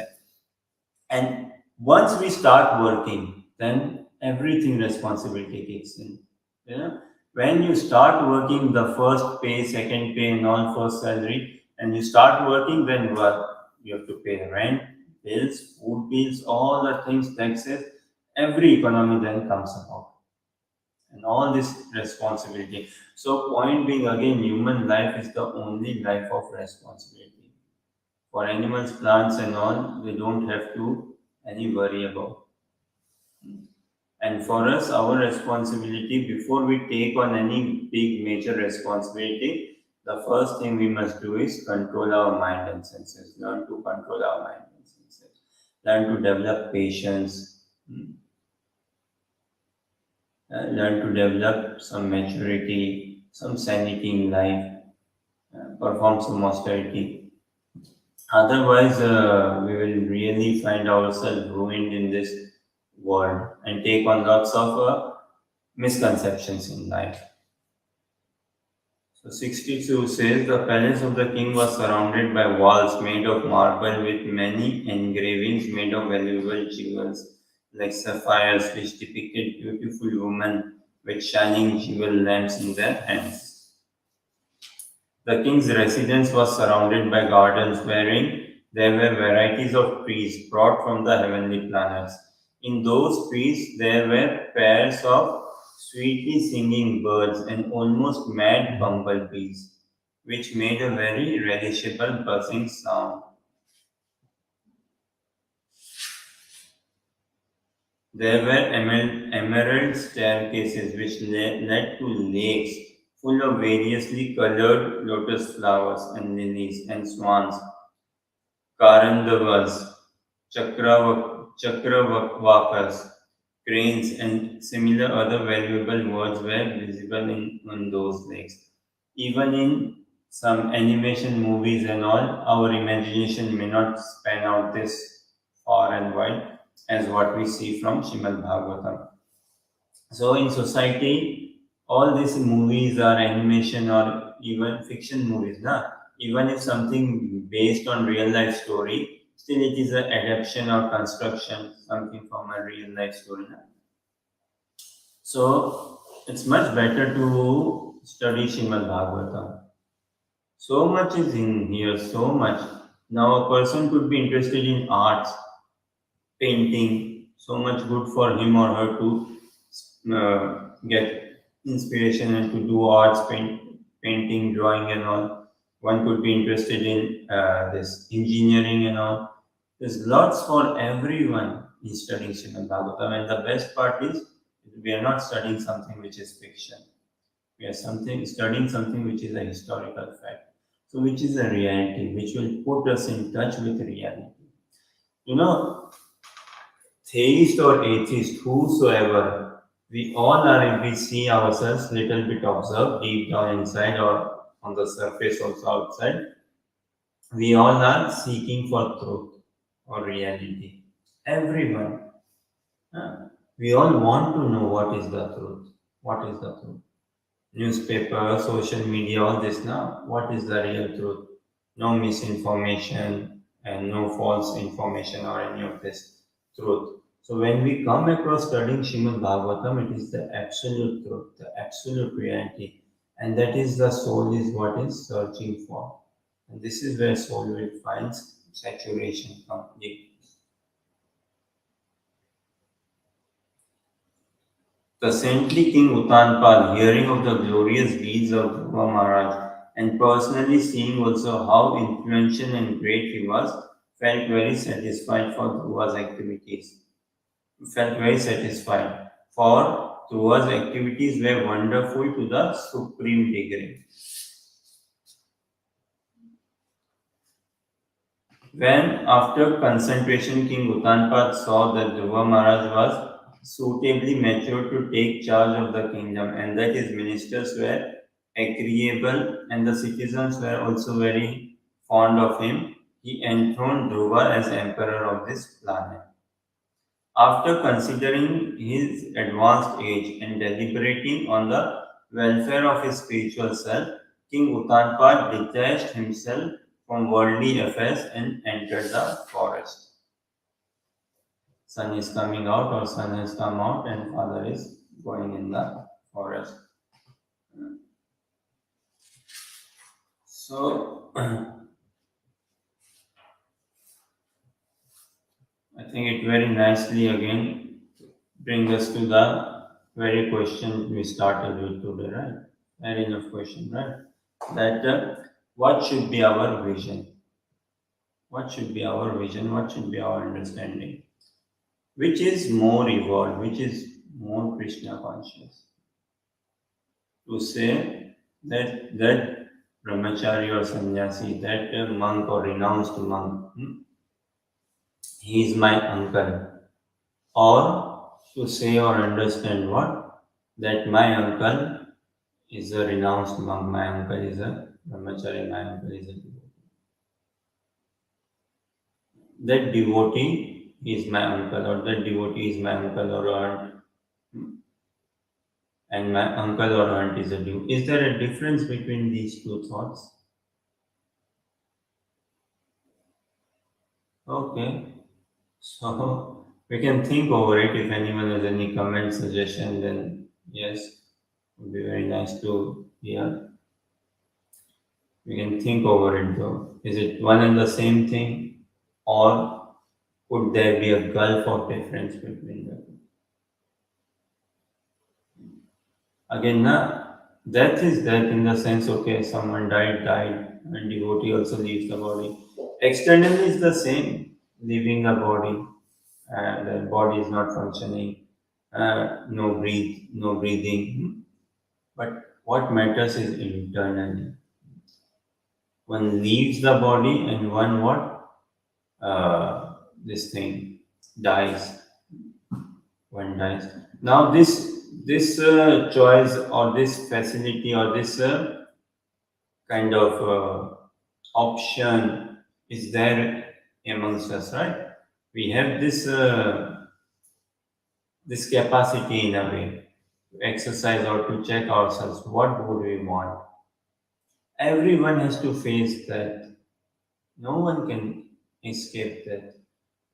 And once we start working, then everything responsibility kicks in. You know, when you start working, the first pay, second pay, and all, first salary, and you start working, then what? You have to pay rent, bills, food bills, all the things, taxes, every economy then comes about. And all this responsibility. So, point being again, human life is the only life of responsibility. For animals, plants, and all, we don't have to any worry about. And for us, our responsibility, before we take on any big major responsibility, the first thing we must do is control our mind and senses. Learn to control our mind and senses. Learn to develop patience. Learn to develop some maturity, some sanity in life. Perform some austerity. Otherwise, we will really find ourselves ruined in this world and take on lots of misconceptions in life. So 62 says the palace of the king was surrounded by walls made of marble with many engravings made of valuable jewels like sapphires, which depicted beautiful women with shining jewel lamps in their hands. The king's residence was surrounded by gardens wherein there were varieties of trees brought from the heavenly planets. In those trees there were pairs of sweetly singing birds and almost mad bumblebees, which made a very relishable buzzing sound. There were emerald staircases which led to lakes full of variously colored lotus flowers and lilies and swans. Karandavas, Chakravakas, cranes, and similar other valuable birds were visible in those lakes. Even in some animation movies and all, our imagination may not span out this far and wide as what we see from Srimad Bhagavatam. So in society, all these movies or animation or even fiction movies, na? Even if something based on real life story, still it is an adaptation or construction, something from a real life story. Na? So it's much better to study Srimad Bhagavatam. So much is in here, so much. Now a person could be interested in arts, painting, so much good for him or her to get inspiration and to do arts, painting, drawing, and all. One could be interested in this engineering and all. There's lots for everyone in studying Srimad Bhagavatam, and the best part is we are not studying something which is fiction. We are studying something which is a historical fact. So, which is a reality, which will put us in touch with reality. You know, theist or atheist, whosoever, we all are, if we see ourselves little bit observed deep down inside or on the surface also outside, we all are seeking for truth or reality. Everyone. We all want to know what is the truth. What is the truth? Newspaper, social media, all this now. What is the real truth? No misinformation and no false information or any of this truth. So when we come across studying Srimad Bhagavatam, it is the absolute truth, the absolute reality. And that is the soul is what is searching for. And this is where soul will find saturation complete. The saintly King Uttanpal, hearing of the glorious deeds of Dhruva Maharaj and personally seeing also how influential and great he was, felt very satisfied for Dhruva's activities. Felt very satisfied, for Dhruva's activities were wonderful to the supreme degree. When, after concentration, King Uttanpad saw that Dhruva Maharaj was suitably matured to take charge of the kingdom and that his ministers were agreeable and the citizens were also very fond of him, he enthroned Dhruva as emperor of this planet. After considering his advanced age and deliberating on the welfare of his spiritual self, King Utanpad detached himself from worldly affairs and entered the forest. Sun is coming out or sun has come out and father is going in the forest. So I think it very nicely again brings us to the very question we started with today, right? Very enough question, right? That what should be our vision? What should be our vision? What should be our understanding? Which is more evolved? Which is more Krishna conscious? To say that brahmachari or sannyasi, that monk or renounced monk, he is my uncle. Or to say or understand what? That my uncle is a renounced monk, my uncle is a brahmachari, my uncle is a devotee. That devotee is my uncle, or that devotee is my uncle or aunt, and my uncle or aunt is a devotee. Is there a difference between these two thoughts? Okay, so we can think over it. If anyone has any comment, suggestion, then yes, it would be very nice to hear. We can think over it though. Is it one and the same thing, or could there be a gulf of difference between them? Again, death is death in the sense, okay, someone died, and devotee also leaves the body. Externally is the same, leaving the body, and the body is not functioning, no breathing. But what matters is internally. One leaves the body, and one what? This thing dies. One dies. Now this choice or this facility or this kind of option is there amongst us, right? We have this capacity in a way to exercise or to check ourselves. What would we want? Everyone has to face that. No one can escape that.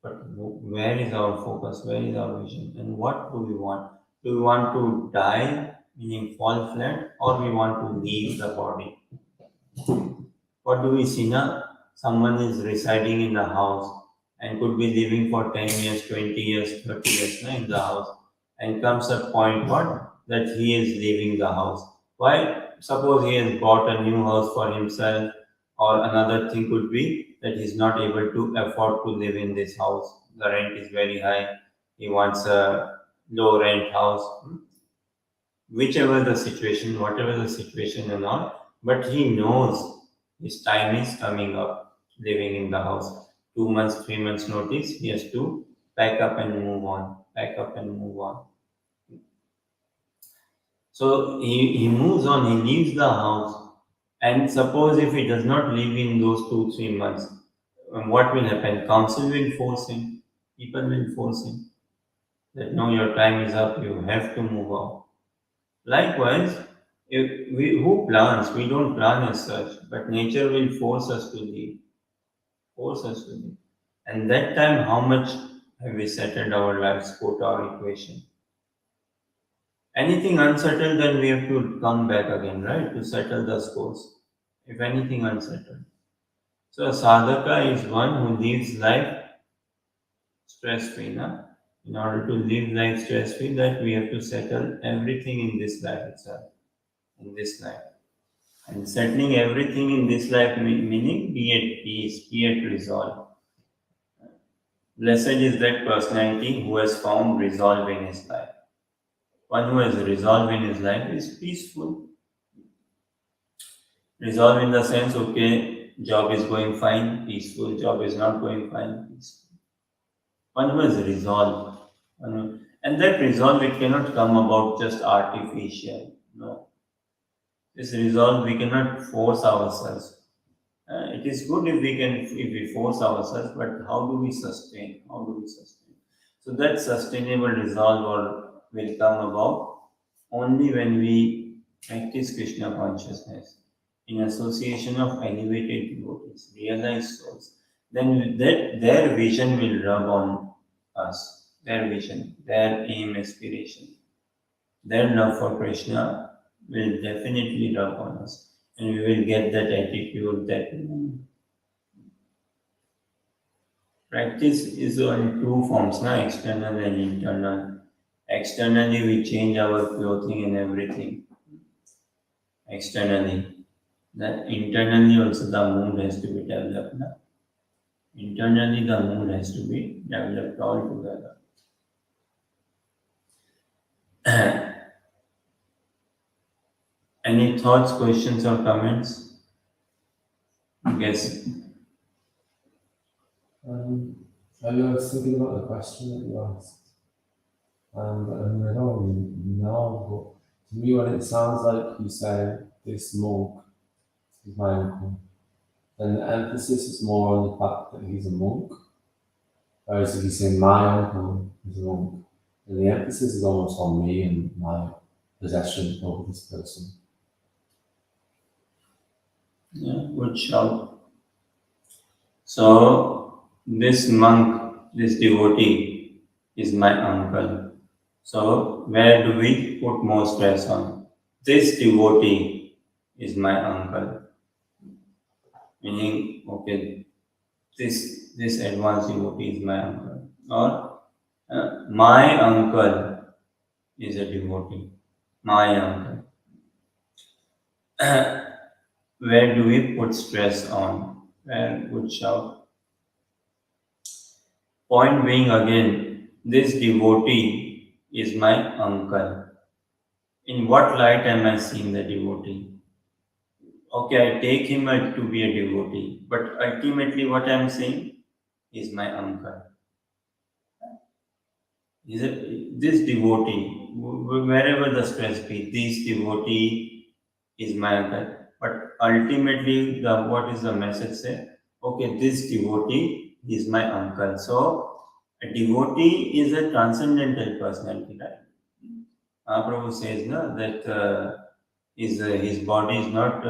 But where is our focus? Where is our vision? And what do we want? Do we want to die, meaning fall flat, or we want to leave the body? What do we see now? Someone is residing in the house and could be living for 10 years, 20 years, 30 years in the house. And comes a point what? That he is leaving the house. Why? Suppose he has bought a new house for himself, or another thing could be that he's not able to afford to live in this house. The rent is very high. He wants a low rent house. Whichever the situation, whatever the situation and all, but he knows his time is coming up living in the house. 2 months, 3 months notice, he has to pack up and move on, pack up and move on. So he moves on, he leaves the house, and suppose if he does not live in those 2, 3 months, what will happen? Council will force him, people will force him that no, your time is up, you have to move on. Likewise, who plans? We don't plan as such, but nature will force us to leave, force us to leave. And that time, how much have we settled our lives, put our equation? Anything unsettled, then we have to come back again, right, to settle the scores. If anything unsettled. So a sadhaka is one who lives life stress-free. Na? In order to live life stress-free, that we have to settle everything in this life itself, in this life. And settling everything in this life meaning be at peace, be at resolve. Blessed is that personality who has found resolve in his life. One who has resolve in his life is peaceful. Resolve in the sense, okay, job is going fine, peaceful, job is not going fine, peaceful. One who has resolve. And that resolve, it cannot come about just artificial. No. This resolve we cannot force ourselves. It is good if we force ourselves, but how do we sustain? How do we sustain? So that sustainable resolve will come about only when we practice Krishna consciousness in association of elevated devotees, realized souls. Then that their vision will rub on us. Their vision, their aim, aspiration, their love for Krishna will definitely rub on us, and we will get that attitude, that practice is on two forms, external and internal. Externally, we change our clothing and everything. Externally, that internally also the mood has to be developed. Internally, the mood has to be developed altogether. Any thoughts, questions, or comments? Yes. I was thinking about the question that you asked. I don't really know, but to me, when it sounds like you say this monk is my uncle, then the emphasis is more on the fact that he's a monk. Whereas if you say my uncle is a monk, then the emphasis is almost on me and my possession over this person. Yeah, good shout. So, this monk, this devotee, is my uncle. So, where do we put more stress on? This devotee is my uncle. Meaning, okay, this advanced devotee is my uncle. Or my uncle is a devotee. My uncle. Where do we put stress on? Where good shout. Point being again, this devotee is my uncle. In what light am I seeing the devotee? Okay, I take him to be a devotee, but ultimately what I am saying is my uncle. This devotee, wherever the stress be, this devotee is my uncle. But ultimately, what is the message say? Okay, this devotee is my uncle. So, a devotee is a transcendental personality, right? Prabhu says that his body is not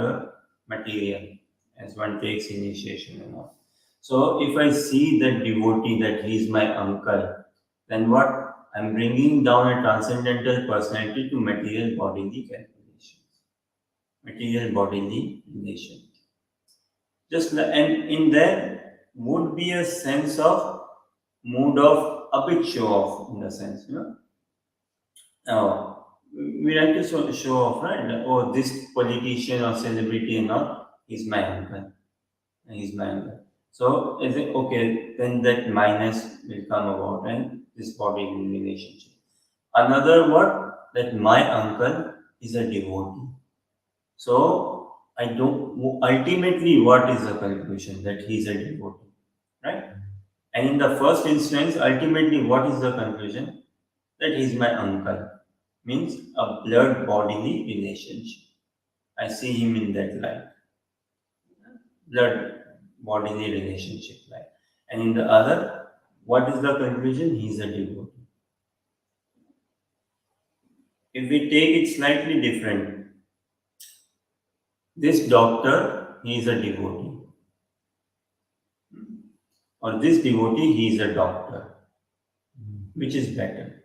material as one takes initiation and all. So if I see that devotee that he is my uncle, then what? I'm bringing down a transcendental personality to material bodily calculations, material bodily relation. And in there would be a sense of mood of a bit show off in the sense, Now, we like to show off, right? Oh, this politician or celebrity and all is my uncle. He's my uncle. So, is it okay? Then that minus will come about and this body relationship. Another word that my uncle is a devotee. So, I don't ultimately what is the conclusion that he's a devotee, right? And in the first instance, ultimately, what is the conclusion? That he's my uncle means a blood bodily relationship. I see him in that light, blood bodily relationship light. And in the other, what is the conclusion? He's a devotee. If we take it slightly different, this doctor, he is a devotee. Or this devotee, he is a doctor. Which is better?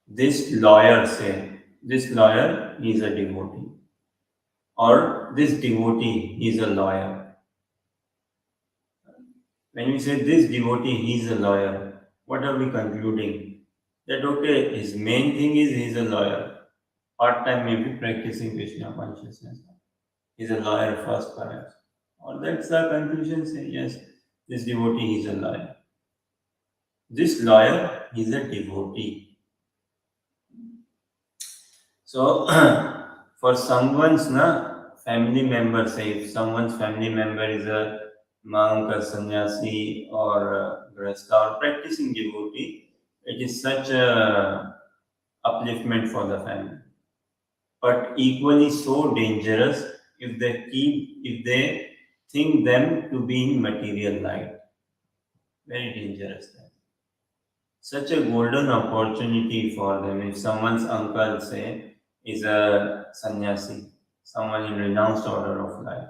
This lawyer, say, this lawyer, he is a devotee. Or this devotee, he is a lawyer. When we say this devotee, he is a lawyer, what are we concluding? That okay, his main thing is he is a lawyer. Part-time maybe practicing Krishna consciousness. He's a lawyer first perhaps. Or that's the conclusion, say yes, this devotee is a lawyer. This lawyer is a devotee. So for someone's family member, say if someone's family member is a monk, a sannyasi, or a grasta or practicing devotee, it is such a upliftment for the family. but equally so dangerous if they think them to be in material light. Very dangerous then. Such a golden opportunity for them. If someone's uncle, say, is a sannyasi, someone in renounced order of life.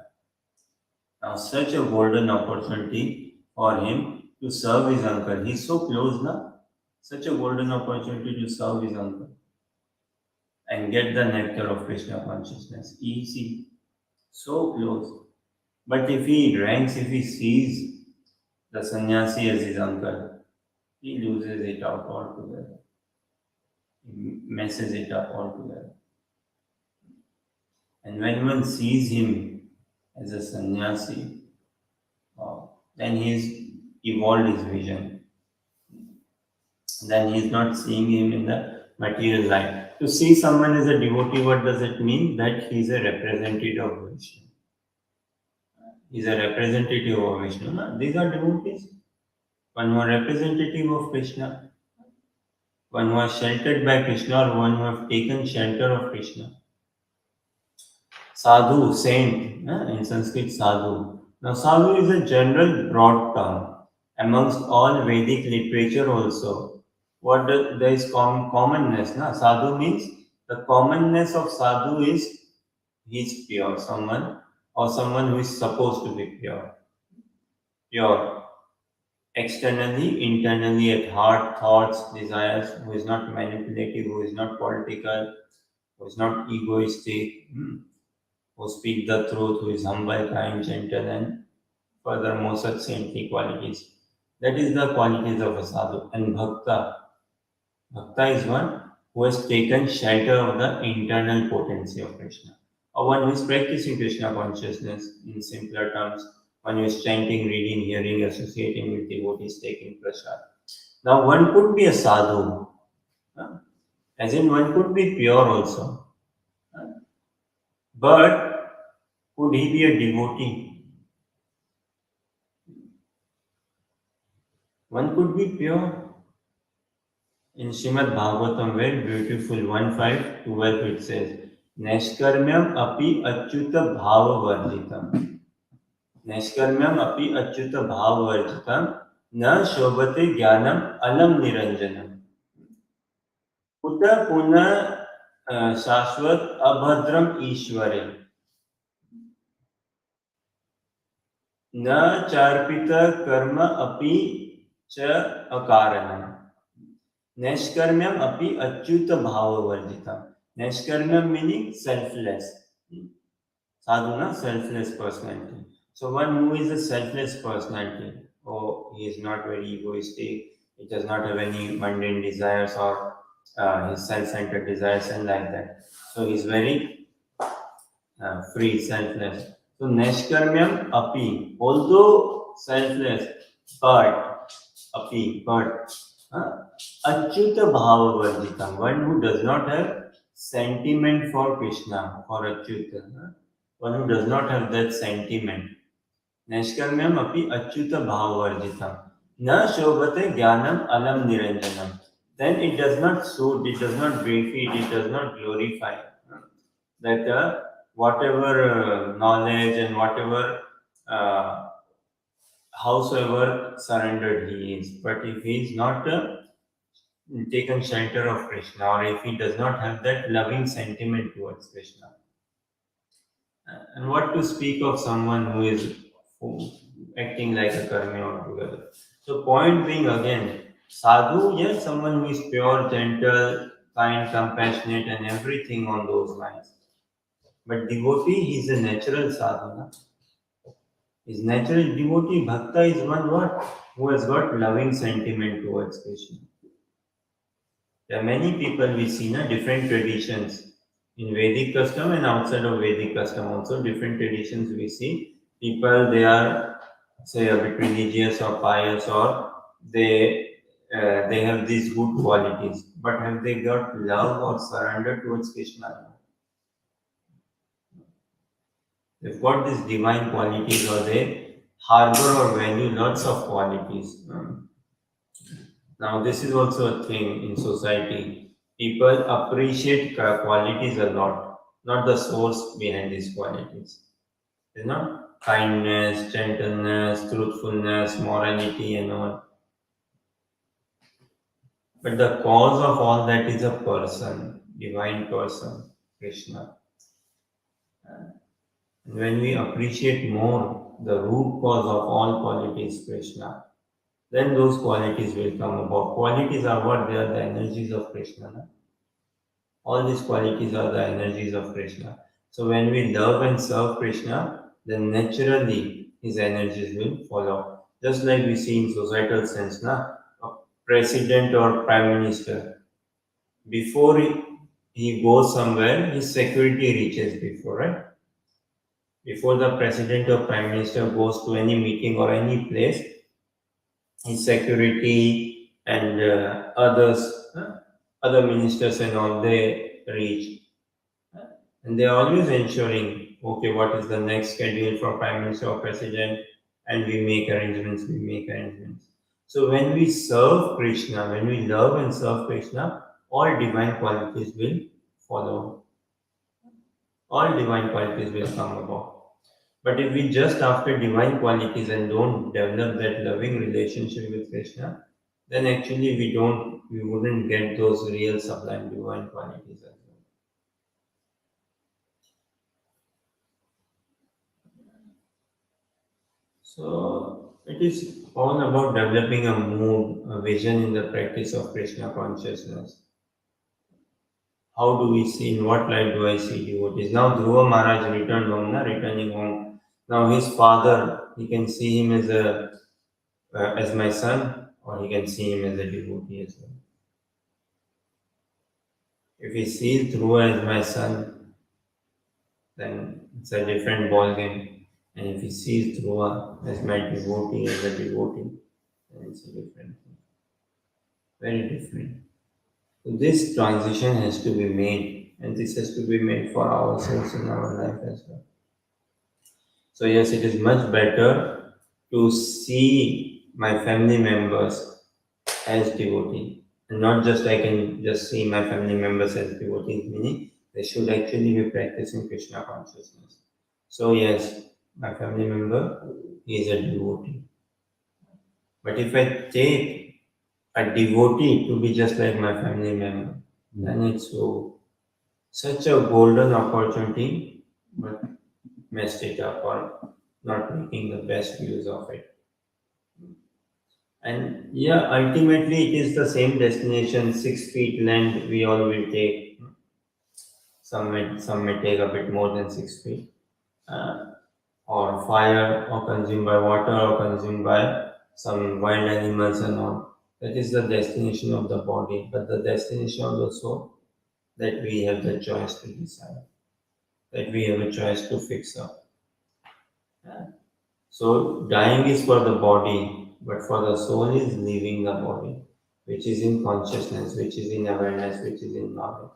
Now, such a golden opportunity for him to serve his uncle. He's so close now. Such a golden opportunity to serve his uncle and get the nectar of Krishna consciousness. Easy, so close. But if he ranks, if he sees the sannyasi as his uncle, he loses it out altogether. He messes it up altogether. And when one sees him as a sannyasi, then he's evolved his vision. Then he's not seeing him in the material light. To see someone as a devotee, what does it mean? That he's a representative of Vishnu. He's a representative of Vishnu. No? These are devotees. One who are representative of Krishna. One who are sheltered by Krishna or one who have taken shelter of Krishna. Sadhu, saint, in Sanskrit sadhu. Now sadhu is a general broad term amongst all Vedic literature also. There is commonness. Na? Sadhu means the commonness of sadhu is he is pure, someone or someone who is supposed to be pure. Pure. Externally, internally, at heart, thoughts, desires, who is not manipulative, who is not political, who is not egoistic, who speak the truth, who is humble, kind, gentle, and furthermore such saintly qualities. That is the qualities of a sadhu. And bhakta is one who has taken shelter of the internal potency of Krishna, or one who is practicing Krishna consciousness in simpler terms, one who is chanting, reading, hearing, associating with devotees, taking prasad. Now, one could be a sadhu, as in one could be pure also, but could he be a devotee? One could be pure. In Srimad Bhagavatam, very beautiful 1.5.12 it says, Nashkarmyam api achyuta bhava varjitam. Nashkarmyam api achyuta bhava varjitam na shobhate jnanam alam niranjanam. Uta puna shashvat abhadram ishvare. Na charpita karma api cha akaranam. Nashkarmyam api achyuta bhava varjitam. Nashkarmyam meaning selfless. Sadhuna, selfless personality. So one who is a selfless personality, he is not very egoistic, he does not have any mundane desires or his self-centered desires and like that. So he is very free, selfless. So Nashkarmyam api, although selfless, but Achyuta Bhava Varjitam, one who does not have sentiment for Krishna, for Achyuta, one who does not have that sentiment. Nashkarmyam api Achyuta Bhava Varjitam. Na Shobhate Jnanam Alam Niranjanam. Then it does not suit, it does not befit, it does not glorify that whatever knowledge and whatever howsoever surrendered he is. But if he is not taken shelter of Krishna, or if he does not have that loving sentiment towards Krishna. And what to speak of someone who is acting like a karmi altogether. So point being again, sadhu, yes, someone who is pure, gentle, kind, compassionate, and everything on those lines. But devotee, he is a natural sadhana. His natural devotee, bhakta, is one what? Who has got loving sentiment towards Krishna. There are many people we see, different traditions in Vedic custom and outside of Vedic custom also, different traditions we see. People, they are, say, a bit religious or pious, or they have these good qualities, but have they got love or surrender towards Krishna? They've got these divine qualities, or they harbor or value lots of qualities. Now, this is also a thing in society. People appreciate qualities a lot. not the source behind these qualities. You know, kindness, gentleness, truthfulness, morality, and all. But the cause of all that is a person, divine person, Krishna. And when we appreciate more the root cause of all qualities, Krishna, then those qualities will come about. Qualities are what? They are the energies of Krishna. Na? All these qualities are the energies of Krishna. So when we love and serve Krishna, then naturally his energies will follow. Just like we see in societal sense, na? A president or prime minister, before he goes somewhere, his security reaches before, right? Before the president or prime minister goes to any meeting or any place, his security and other ministers and all, they reach. And they are always ensuring, okay, what is the next schedule for prime minister or president, and we make arrangements. So when we serve Krishna, when we love and serve Krishna, all divine qualities will follow. All divine qualities will come about. But if we just after divine qualities and don't develop that loving relationship with Krishna, then actually we wouldn't get those real sublime divine qualities as well. So it is all about developing a mood, a vision in the practice of Krishna consciousness. How do we see, in what light do I see devotees? Now Dhruva Maharaj returned home, returning home. Now his father, he can see him as my son, or he can see him as a devotee as well. If he sees Dhruva as my son, then it's a different ball game. And if he sees Dhruva as my devotee, as a devotee, then it's a different thing. Very different. So this transition has to be made, and this has to be made for ourselves in our life as well. So yes, it is much better to see my family members as devotee, and not just I can just see my family members as devotees, meaning they should actually be practicing Krishna consciousness. So yes, my family member is a devotee. But if I take a devotee to be just like my family member, then it's such a golden opportunity, but messed it up or not making the best use of it. And yeah, ultimately it is the same destination, 6 feet land we all will take. Some may take a bit more than 6 feet. Or fire, or consumed by water, or consumed by some wild animals and all. That is the destination of the body, but the destination of the soul, that we have the choice to decide, that we have a choice to fix up. Yeah. So dying is for the body, but for the soul is leaving the body, which is in consciousness, which is in awareness, which is in knowledge.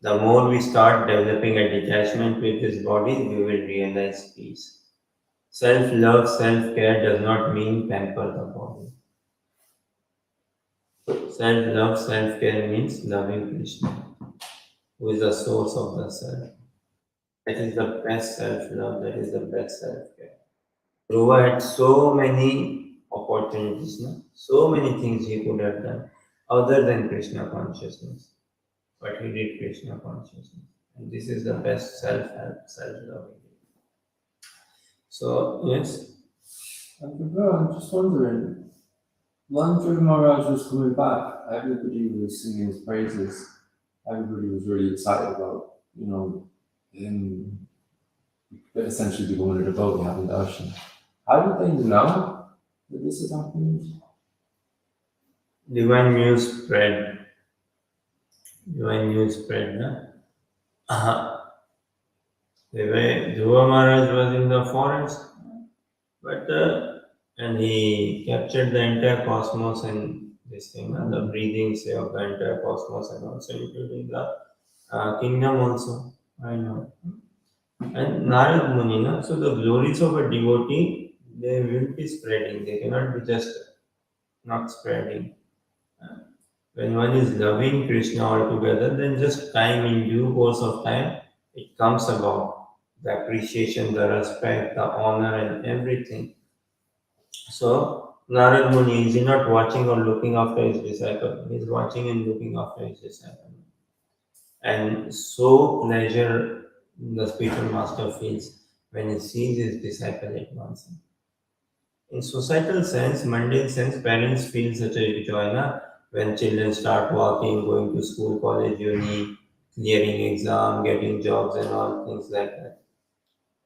The more we start developing a detachment with this body, we will realize peace. Self love, self care does not mean pamper the body. Self love, self care means loving Krishna, who is the source of the self. That is the best self love, that is the best self care. Dhruva had so many opportunities, no? So many things he could have done other than Krishna consciousness, but he did Krishna consciousness. And this is the best self help, self love. So, yes, I'm just wondering, when Dhruva Maharaj was coming back, everybody was singing his praises. Everybody was really excited about, him essentially becoming a devotee, having darshan. How did they know that this is happening? divine news spread. Divine news spread, na? Dhruva Maharaj was in the forest, but and he captured the entire cosmos and this thing, and the breathing say of the entire cosmos, and also including the kingdom also. I know. And Narad Muni, na? So the glories of a devotee, they will be spreading. They cannot be just not spreading. When one is loving Krishna altogether, then just time, in due course of time, it comes about. The appreciation, the respect, the honor, and everything. So, Narad Muni is not watching or looking after his disciple, he is watching and looking after his disciple. And so pleasure the spiritual master feels when he sees his disciple advancing. In societal sense, mundane sense, parents feel such a joy when children start walking, going to school, college, uni, clearing exam, getting jobs, and all things like that.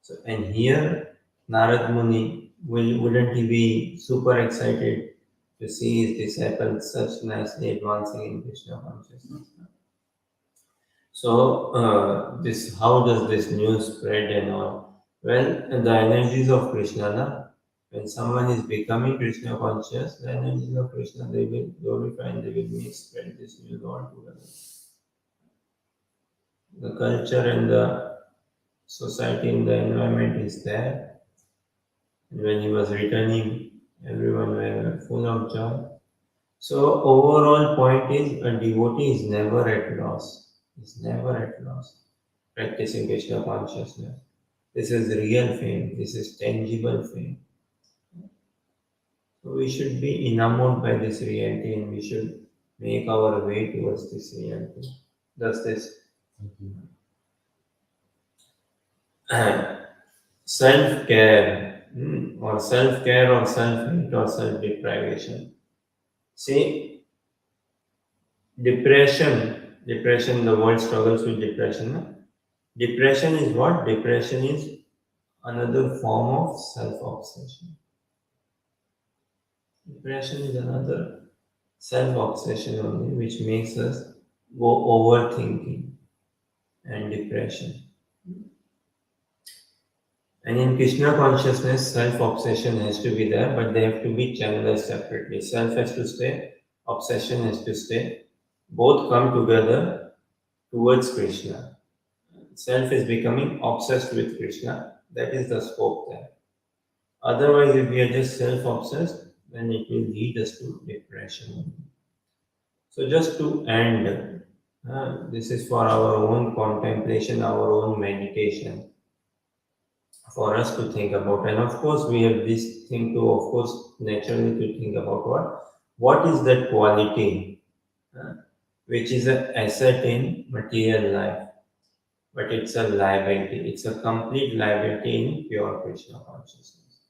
So, and here, Narad Muni, wouldn't he be super excited to see his disciples such nicely advancing in Krishna consciousness? So, this how does this news spread and all? Well, the energies of Krishna, when someone is becoming Krishna conscious, the energies of Krishna they will glorify and they will make spread this news all together. The culture and the society and the environment is there. And when he was returning, everyone were full of joy. So overall point is a devotee is never at loss. Is never at loss. Practicing Krishna consciousness. This is real fame. This is tangible fame. So we should be enamored by this reality and we should make our way towards this reality. Thus this Thank you. self-care or self-care or self-hate or self-deprivation. See, depression, the world struggles with depression. Depression is what? Depression is another form of self-obsession. Depression is another self-obsession only, which makes us go overthinking and depression. And in Krishna consciousness, self-obsession has to be there, but they have to be channelized separately. Self has to stay, obsession has to stay. Both come together towards Krishna. Self is becoming obsessed with Krishna. That is the scope there. Otherwise, if we are just self-obsessed, then it will lead us to depression. So just to end, this is for our own contemplation, our own meditation, for us to think about. And of course, we have this thing to, of course, naturally to think about what is that quality uh, which is an asset in material life, but it's a liability. It's a complete liability in pure Krishna consciousness.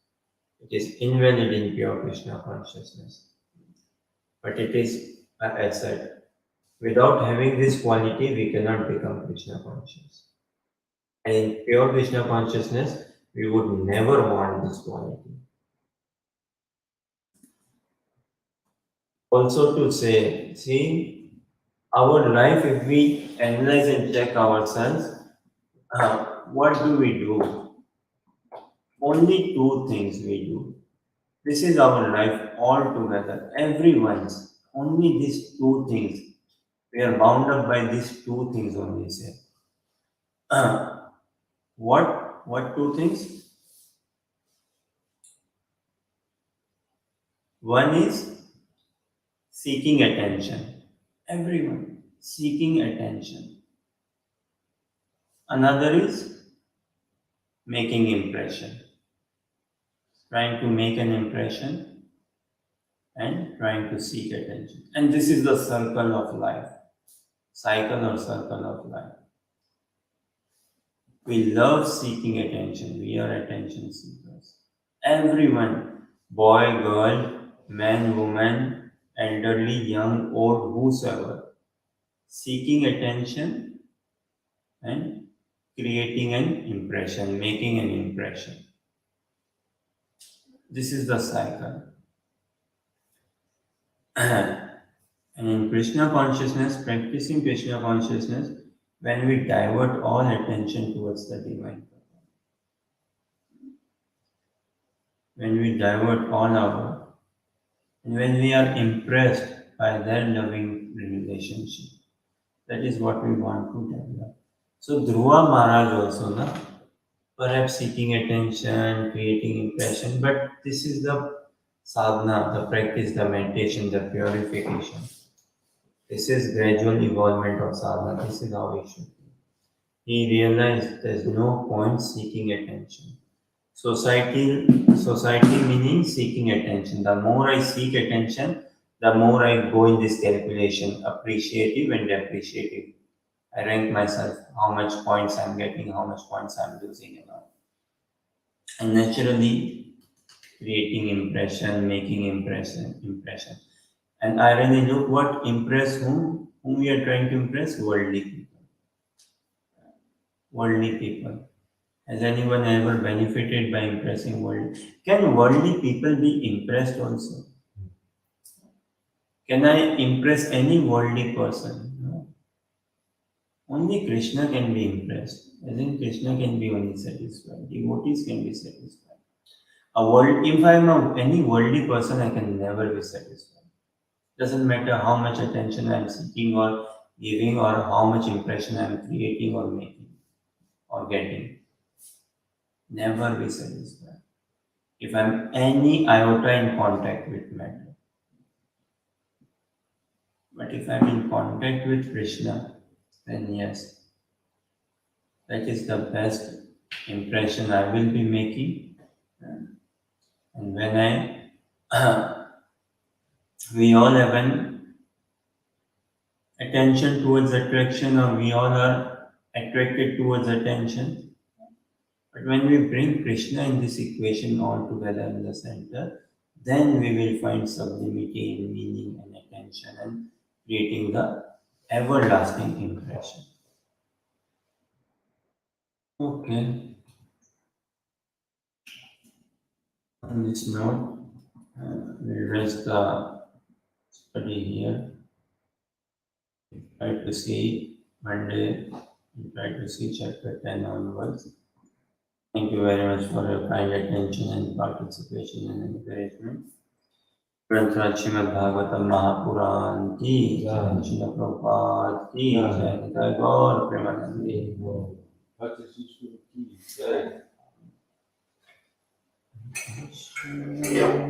It is invalid in pure Krishna consciousness, but it is an asset. Without having this quality, we cannot become Krishna conscious. And in pure Krishna consciousness, we would never want this quality. Also, to say, see, our life, if we analyze and check ourselves, what do we do? Only two things we do. This is our life altogether. Everyone's. Only these two things. We are bound up by these two things only, say. What? What two things? One is seeking attention. Everyone seeking attention. Another is making impression. Trying to make an impression and trying to seek attention. And this is the circle of life. Cycle or circle of life. We love seeking attention. We are attention seekers. Everyone, boy, girl, man, woman, elderly, young, old, whosoever, seeking attention and creating an impression, making an impression. This is the cycle. And in Krishna consciousness, practicing Krishna consciousness, when we divert all attention towards the divine, when we divert all our, and when we are impressed by their loving relationship, that is what we want to develop. So Dhruva Maharaj also, perhaps seeking attention, creating impression, but this is the sadhana, the practice, the meditation, the purification. This is gradual evolvement of sadhana. This is how it should be. He realized there's no point seeking attention. Society meaning seeking attention. The more I seek attention, the more I go in this calculation, appreciative and depreciative. I rank myself, how much points I'm getting, how much points I'm losing, and naturally creating impression, making impression. And irony, look what impress whom we are trying to impress, worldly people. Worldly people. Has anyone ever benefited by impressing world? Can worldly people be impressed also? Can I impress any worldly person? No. Only Krishna can be impressed. As in Krishna can be only satisfied. Devotees can be satisfied. If I'm any worldly person, I can never be satisfied. Doesn't matter how much attention I'm seeking or giving or how much impression I'm creating or making or getting. Never be satisfied. If I'm any iota in contact with matter. But if I'm in contact with Krishna, then yes, that is the best impression I will be making. And when we all have an attention towards attraction, or we all are attracted towards attention. But when we bring Krishna in this equation all together in the center, then we will find sublimity in meaning and attention and creating the everlasting impression. Okay, on this note, we'll rest the study here. Try to see Monday, try to see chapter 10 onwards. Thank you very much for your kind attention and participation and encouragement. ग्रंथ श्रीमद् भागवतम महापुराण की जय, श्रील प्रभुपाद की जय, निताय गौर Premanandi. Jai.